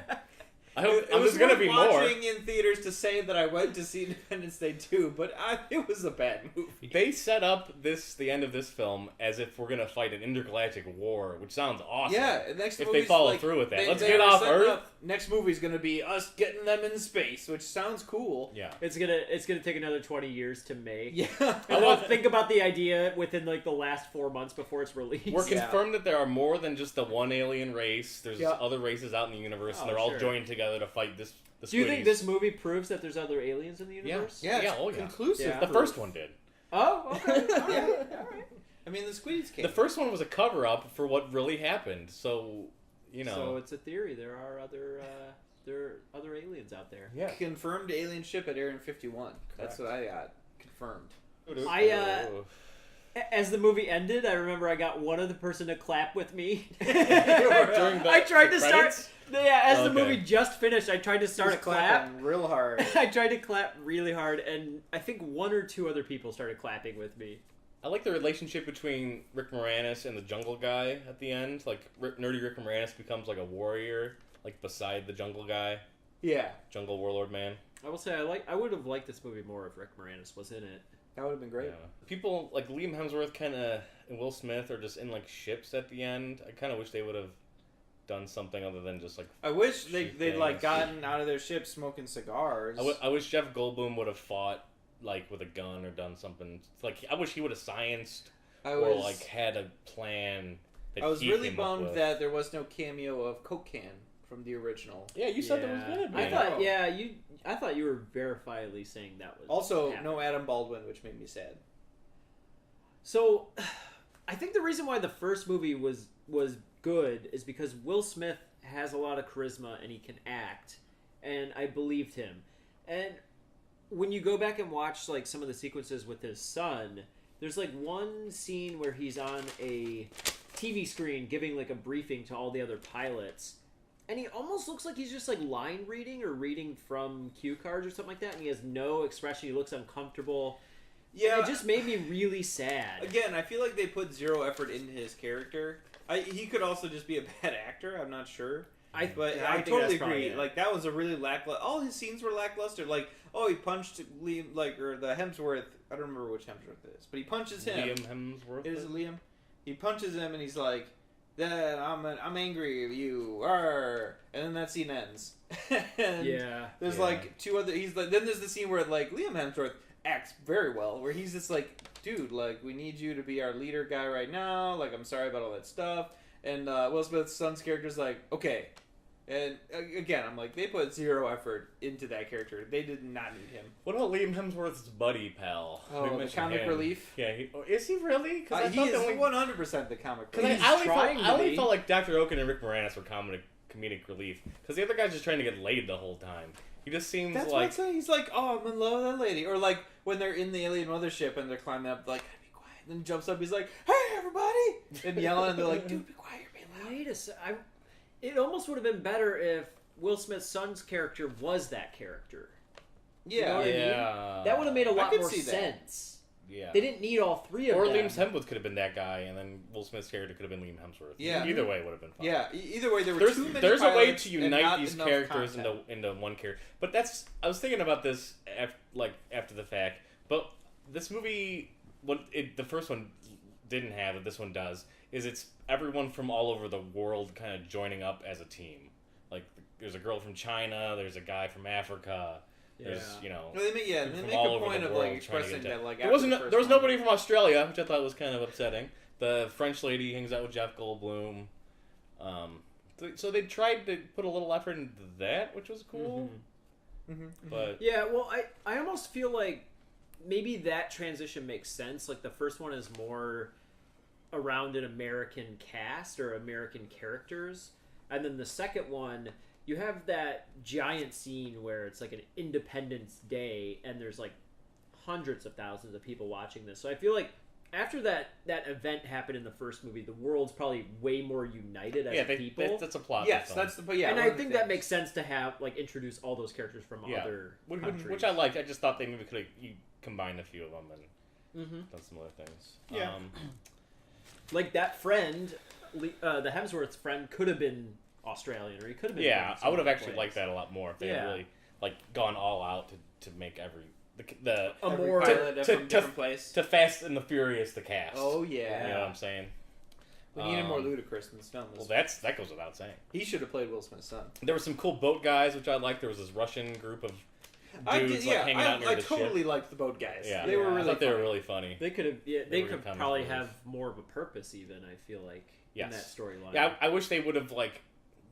Speaker 1: I hope
Speaker 3: It was
Speaker 1: there's gonna
Speaker 3: worth
Speaker 1: be more.
Speaker 3: watching in theaters to say that I went to see Independence Day 2, but it was a bad movie.
Speaker 1: They set up the end of this film as if we're gonna fight an intergalactic war, which sounds awesome.
Speaker 3: Yeah, next
Speaker 1: If
Speaker 3: movie's
Speaker 1: they follow
Speaker 3: like,
Speaker 1: through with that.
Speaker 3: they-
Speaker 1: Let's
Speaker 3: they
Speaker 1: get
Speaker 3: were
Speaker 1: off
Speaker 3: setting
Speaker 1: Earth.
Speaker 3: up- next movie's gonna be us getting them in space, which sounds cool.
Speaker 1: Yeah.
Speaker 2: It's gonna take another 20 years to make.
Speaker 3: Yeah.
Speaker 2: And they'll think about the idea within like the last 4 months before it's released.
Speaker 1: We're
Speaker 3: Yeah.
Speaker 1: confirmed that there are more than just the one alien race. There's
Speaker 3: Yeah.
Speaker 1: other races out in the universe, and
Speaker 2: Oh,
Speaker 1: they're all
Speaker 2: sure.
Speaker 1: joined together to fight the
Speaker 2: Do you think
Speaker 1: Squiddies.
Speaker 2: this movie proves that there's other aliens in the universe?
Speaker 3: Yeah, it's
Speaker 1: oh, yeah.
Speaker 3: conclusive.
Speaker 2: Yeah.
Speaker 1: The
Speaker 3: proof.
Speaker 1: first one did.
Speaker 2: Oh, okay. All right.
Speaker 3: Yeah.
Speaker 2: All right.
Speaker 3: I mean, the Squiddies came.
Speaker 1: The first one was a cover up for what really happened. So, you know.
Speaker 2: So it's a theory. There are other aliens out there.
Speaker 1: yeah.
Speaker 3: Confirmed alien ship at Area 51. That's what I got. Confirmed.
Speaker 2: As the movie ended, I remember I got one other person to clap with me.
Speaker 1: During the
Speaker 2: I tried to
Speaker 1: credits?
Speaker 2: start. Yeah, as the
Speaker 1: Okay.
Speaker 2: movie just finished, I tried to start a
Speaker 3: Just
Speaker 2: clap.
Speaker 3: clapping real hard.
Speaker 2: I tried to clap really hard, and I think one or two other people started clapping with me.
Speaker 1: I like the relationship between Rick Moranis and the Jungle Guy at the end. Like, nerdy Rick Moranis becomes like a warrior, like beside the Jungle Guy,
Speaker 3: Yeah,
Speaker 1: Jungle Warlord man.
Speaker 2: I will say I would have liked this movie more if Rick Moranis was in it.
Speaker 3: that would have been great.
Speaker 1: Yeah. People like Liam Hemsworth and Will Smith are just in like ships at the end. I kind of wish they would have done something other than just like.
Speaker 3: I wish
Speaker 1: Shoot
Speaker 3: they'd like
Speaker 1: things.
Speaker 3: gotten out of their ship smoking cigars.
Speaker 1: I wish Jeff Goldblum would have fought like with a gun or done something. Like I wish he would have scienced
Speaker 3: I
Speaker 1: or
Speaker 3: was
Speaker 1: like had a plan. That
Speaker 3: I was
Speaker 1: he
Speaker 3: really
Speaker 1: came up
Speaker 3: bummed
Speaker 1: with.
Speaker 3: that there was no cameo of Coke Can from the original.
Speaker 1: Yeah, you said there was gonna be.
Speaker 2: I thought, I thought you were verifiably saying that was
Speaker 3: Also,
Speaker 2: happening.
Speaker 3: no Adam Baldwin, which made me sad.
Speaker 2: So, I think the reason why the first movie was good is because Will Smith has a lot of charisma and he can act, and I believed him. And when you go back and watch like some of the sequences with his son, there's like one scene where he's on a TV screen giving like a briefing to all the other pilots, and he almost looks like he's just like line reading or reading from cue cards or something like that, and he has no expression. He looks uncomfortable.
Speaker 3: Yeah,
Speaker 2: And it just made me really sad.
Speaker 3: again, I feel like they put zero effort into his character. He could also just be a bad actor. I'm not sure. But
Speaker 2: Yeah,
Speaker 3: I
Speaker 2: think
Speaker 3: totally
Speaker 2: that's probably
Speaker 3: agree.
Speaker 2: it.
Speaker 3: Like that was a really lackluster. All his scenes were lackluster. Like, oh, he punched Liam, or the Hemsworth. I don't remember which Hemsworth it is, but he punches him.
Speaker 1: Liam Hemsworth.
Speaker 3: It is Liam. He punches him, and he's like, "Dad, I'm angry at you." Arr. And then that scene ends. And
Speaker 2: Yeah.
Speaker 3: There's
Speaker 1: Yeah.
Speaker 3: like two other. He's like. Then there's the scene where like Liam Hemsworth acts very well, where he's just like, "Dude, like we need you to be our leader guy right now. Like I'm sorry about all that stuff." And Will Smith's son's character's like, "Okay, And again, I'm like, they put zero effort into that character. They did not need him.
Speaker 1: What about Liam Hemsworth's buddy pal?
Speaker 3: Oh, the comic relief?
Speaker 1: Yeah, is he really? Because
Speaker 3: He is 100% the comic
Speaker 1: Because
Speaker 3: relief.
Speaker 1: I only felt like Dr. Oaken and Rick Moranis were comedic relief. Because the other guy's just trying to get laid the whole time. He just seems
Speaker 3: That's
Speaker 1: like...
Speaker 3: what I'm saying. He's like, oh, I'm in love with that lady. Or like, when they're in the alien mothership and they're climbing up, like, be quiet. And then he jumps up, he's like, hey, everybody! And yelling, and they're like, dude, be quiet, you're being loud.
Speaker 2: Wait a second. It almost would have been better if Will Smith's son's character was that character.
Speaker 3: Yeah.
Speaker 2: You know what I mean? That would have made a lot more sense.
Speaker 1: Yeah.
Speaker 2: They didn't need all three of
Speaker 1: them. Or
Speaker 2: them.
Speaker 1: Liam Hemsworth could have been that guy, and then Will Smith's character could have been Liam Hemsworth.
Speaker 3: Yeah.
Speaker 1: Either way would have been fine.
Speaker 3: Yeah. Either way, there were too many
Speaker 1: There's a way
Speaker 3: pilots
Speaker 1: to
Speaker 3: and
Speaker 1: unite
Speaker 3: not
Speaker 1: these
Speaker 3: enough
Speaker 1: characters
Speaker 3: content.
Speaker 1: into one character. But I was thinking about this after the fact. But this movie, the first one didn't have that this one does, is it's everyone from all over the world kind of joining up as a team. Like, there's a girl from China, there's a guy from Africa. There's,
Speaker 3: they make a
Speaker 1: all over
Speaker 3: point
Speaker 1: the
Speaker 3: of
Speaker 1: world
Speaker 3: like expressing that like
Speaker 1: there was nobody from Australia, which I thought was kind of upsetting. The French lady hangs out with Jeff Goldblum. So they tried to put a little effort into that, which was cool. But
Speaker 2: yeah, well, I almost feel like maybe that transition makes sense. Like the first one is more around an American cast or American characters, and then the second one, you have that giant scene where it's like an Independence Day and there's like hundreds of thousands of people watching this. So I feel like after that event happened in the first movie, the world's probably way more united as people.
Speaker 1: That's a plot.
Speaker 3: Yes, that's the
Speaker 2: and I think that makes sense to have like introduce all those characters from other countries.
Speaker 1: Which I liked. I just thought they maybe could have combined a few of them and done some other things.
Speaker 3: Yeah.
Speaker 2: Like that friend, the Hemsworth's friend could have been Australian, or he could have been.
Speaker 1: Yeah, I would have actually liked that a lot more if they had really like gone all out to make every
Speaker 3: different place
Speaker 1: to Fast and the Furious the cast.
Speaker 3: Oh yeah,
Speaker 1: you know what I'm saying.
Speaker 3: We needed more ludicrous in this film.
Speaker 1: Well, that goes without saying.
Speaker 3: He should have played Will Smith's son.
Speaker 1: There were some cool boat guys, which I liked. There was this Russian group of dudes hanging out near the ship.
Speaker 3: I totally liked the boat guys.
Speaker 1: Yeah,
Speaker 3: they were really.
Speaker 1: I thought they were really funny.
Speaker 2: They could have. Yeah, they could probably have more of a purpose. Even I feel like in that storyline.
Speaker 1: Yeah, I wish they would have like.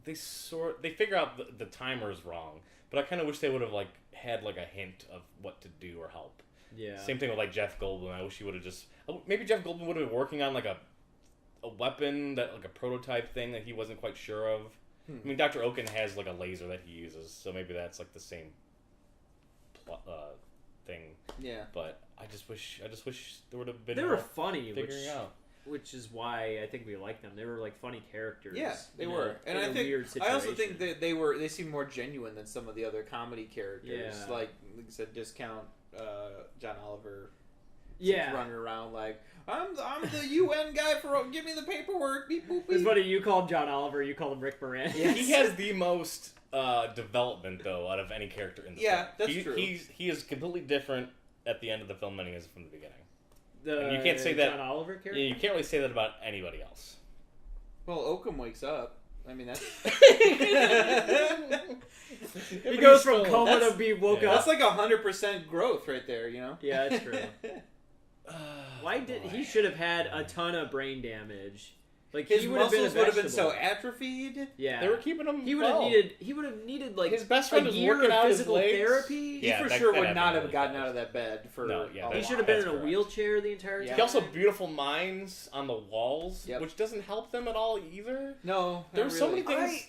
Speaker 1: They figure out the timer's wrong, but I kind of wish they would have like had like a hint of what to do or help.
Speaker 2: Yeah.
Speaker 1: Same thing with like Jeff Goldblum. I wish he would have just maybe Jeff Goldblum would have been working on like a weapon that like a prototype thing that he wasn't quite sure of. I mean, Dr. Oaken has like a laser that he uses, so maybe that's like the same thing.
Speaker 3: Yeah.
Speaker 1: But I just wish there would have been.
Speaker 2: They were funny,
Speaker 1: figuring out.
Speaker 2: Which is why I think we like them. They were like funny characters.
Speaker 3: Yeah, they were, and I also think that they seemed more genuine than some of the other comedy characters.
Speaker 2: Yeah.
Speaker 3: Like you said, discount John Oliver.
Speaker 2: Yeah,
Speaker 3: running around like I'm the UN guy for give me the paperwork. Beep boop beep.
Speaker 2: It's funny you call him John Oliver, you call him Rick Moranis.
Speaker 1: Yeah, he has the most development though out of any character in the film.
Speaker 3: Yeah, that's true.
Speaker 1: He is completely different at the end of the film than he is from the beginning.
Speaker 2: And
Speaker 1: you can't say that.
Speaker 2: John Oliver character?
Speaker 1: You can't really say that about anybody else.
Speaker 3: Well, Oakham wakes up. I mean, that's...
Speaker 2: he goes from coma to be woke up.
Speaker 3: That's like 100% growth right there, you know?
Speaker 2: Yeah, that's true. He should have had a ton of brain damage. Like
Speaker 3: his muscles would have been so atrophied.
Speaker 2: Yeah,
Speaker 1: they were keeping him.
Speaker 2: He would have needed like
Speaker 1: his best friend
Speaker 2: a
Speaker 1: was
Speaker 2: year
Speaker 1: working
Speaker 2: of
Speaker 1: out
Speaker 2: physical
Speaker 1: his legs.
Speaker 2: therapy.
Speaker 3: He for sure would not have gotten out of that bed for.
Speaker 1: No, yeah,
Speaker 2: he should have been in a wheelchair the entire time.
Speaker 1: He also had beautiful minds on the walls,
Speaker 3: Yep.
Speaker 1: which doesn't help them at all either.
Speaker 3: No,
Speaker 1: there's so many things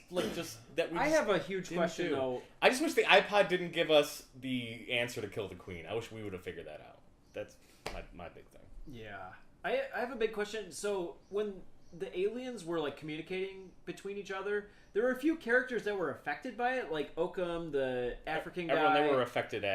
Speaker 1: that we.
Speaker 2: I have a huge question though.
Speaker 1: I just wish the iPod didn't give us the answer to kill the queen. I wish we would have figured that out. That's my big thing.
Speaker 2: Yeah, I have a big question. So when the aliens were like communicating between each other, there were a few characters that were affected by it, like Oakham, the African guy.
Speaker 1: They were affected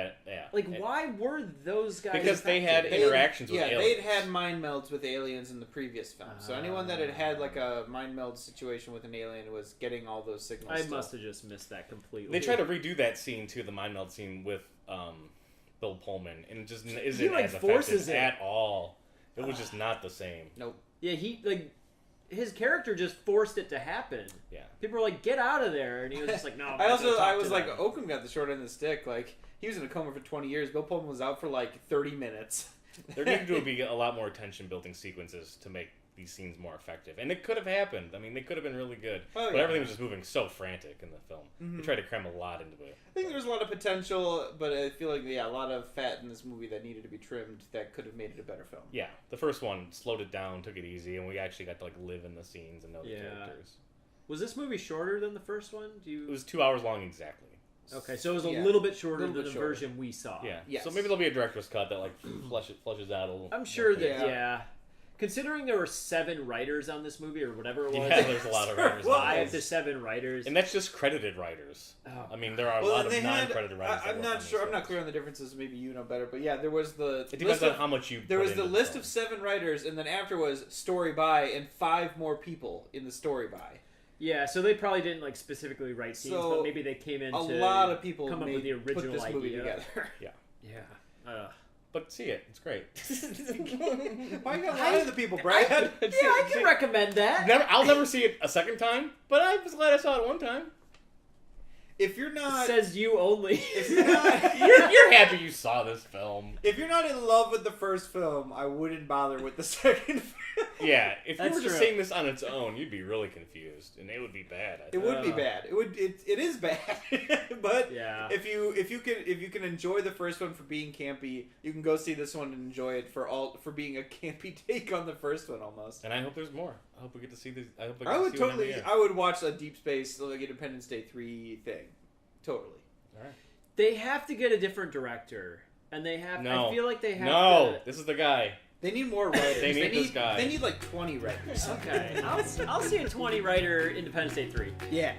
Speaker 2: why were those guys
Speaker 1: because
Speaker 2: affected?
Speaker 1: they had interactions with aliens.
Speaker 3: They'd had mind melds with aliens in the previous film. So anyone that had like a mind meld situation with an alien was getting all those signals.
Speaker 2: I must have just missed that completely.
Speaker 1: They tried to redo that scene too, the mind meld scene with Bill Pullman, and it just isn't as effective at all. It was just not the same.
Speaker 3: Nope.
Speaker 2: Yeah, his character just forced it to happen.
Speaker 1: Yeah.
Speaker 2: People were like, "Get out of there," and he was just like, "No."
Speaker 3: I was like, Oakham got the short end of the stick. Like he was in a coma for 20 years. Bill Pullman was out for like 30 minutes.
Speaker 1: There needed to be a lot more tension building sequences to make these scenes more effective. And it could have happened. I mean, they could have been really good.
Speaker 4: Oh,
Speaker 1: but
Speaker 4: yeah.
Speaker 1: everything was just moving so frantic in the film.
Speaker 4: Mhm.
Speaker 1: They tried to cram a lot into it.
Speaker 4: I think there's a lot of potential, but I feel like, a lot of fat in this movie that needed to be trimmed that could have made it a better film.
Speaker 1: Yeah, the first one slowed it down, took it easy, and we actually got to live in the scenes and know the characters.
Speaker 2: Was this movie shorter than the first one?
Speaker 1: It was 2 hours long exactly.
Speaker 2: Okay, so it was a
Speaker 4: Yeah.
Speaker 2: little bit shorter
Speaker 4: Little
Speaker 2: than
Speaker 4: bit
Speaker 2: the
Speaker 4: shorter.
Speaker 2: version we saw.
Speaker 1: Yeah.
Speaker 4: Yes.
Speaker 1: So maybe there'll be a director's cut that flushes out a little.
Speaker 2: I'm sure
Speaker 1: more.
Speaker 2: that,
Speaker 4: Yeah.
Speaker 2: Considering there were 7 writers on this movie, or whatever it was.
Speaker 1: Yeah, there's a lot of writers.
Speaker 4: Well,
Speaker 2: 5 to 7 writers.
Speaker 1: And that's just credited writers.
Speaker 2: Oh.
Speaker 1: I mean, there are a
Speaker 4: Well,
Speaker 1: lot
Speaker 4: and
Speaker 1: of
Speaker 4: they had.
Speaker 1: non-credited writers. that
Speaker 4: I'm
Speaker 1: work
Speaker 4: not
Speaker 1: on
Speaker 4: sure.
Speaker 1: these
Speaker 4: I'm not
Speaker 1: films.
Speaker 4: clear on the differences. Maybe you know better. But yeah, there was the.
Speaker 1: It depends
Speaker 4: list
Speaker 1: on
Speaker 4: of-
Speaker 1: how much you.
Speaker 4: There
Speaker 1: put
Speaker 4: was the
Speaker 1: into
Speaker 4: list
Speaker 1: film.
Speaker 4: of 7 writers, and then after was story by, and 5 more people in the story by.
Speaker 2: Yeah, so they probably didn't specifically write scenes,
Speaker 4: So,
Speaker 2: but maybe they came in
Speaker 4: A
Speaker 2: to
Speaker 4: lot of people
Speaker 2: come up with the
Speaker 4: put
Speaker 2: original
Speaker 4: this movie
Speaker 2: idea.
Speaker 4: together.
Speaker 2: Yeah.
Speaker 1: But see it. It's great.
Speaker 4: Why you got a lot of the people, Brad?
Speaker 2: I can recommend that.
Speaker 1: I'll never see it a second time, but I was glad I saw it one time.
Speaker 4: If you're not,
Speaker 2: Says you only.
Speaker 4: if you're not,
Speaker 1: You're happy you saw this film.
Speaker 4: if you're not in love with the first film, I wouldn't bother with the second film.
Speaker 1: Yeah, if you
Speaker 2: That's
Speaker 1: were just
Speaker 2: true.
Speaker 1: seeing this on its own, you'd be really confused, and it would be bad. I
Speaker 4: It
Speaker 1: think.
Speaker 4: would be bad. It is bad. But
Speaker 2: Yeah.
Speaker 4: if you can enjoy the first one for being campy, you can go see this one and enjoy it for being a campy take on the first one almost.
Speaker 1: And I hope there's more. I hope we get to see these. I hope
Speaker 4: I would
Speaker 1: see one every
Speaker 4: totally.
Speaker 1: year.
Speaker 4: I would watch a Deep Space Independence Day 3 thing. Totally.
Speaker 1: All right.
Speaker 2: They have to get a different director, and they have.
Speaker 1: No.
Speaker 2: I feel like they have.
Speaker 1: No, this is the guy.
Speaker 4: They need more writers.
Speaker 1: They need this guy.
Speaker 4: They need like 20 writers.
Speaker 2: Okay, I'll see a 20 writer Independence Day 3.
Speaker 4: Yeah.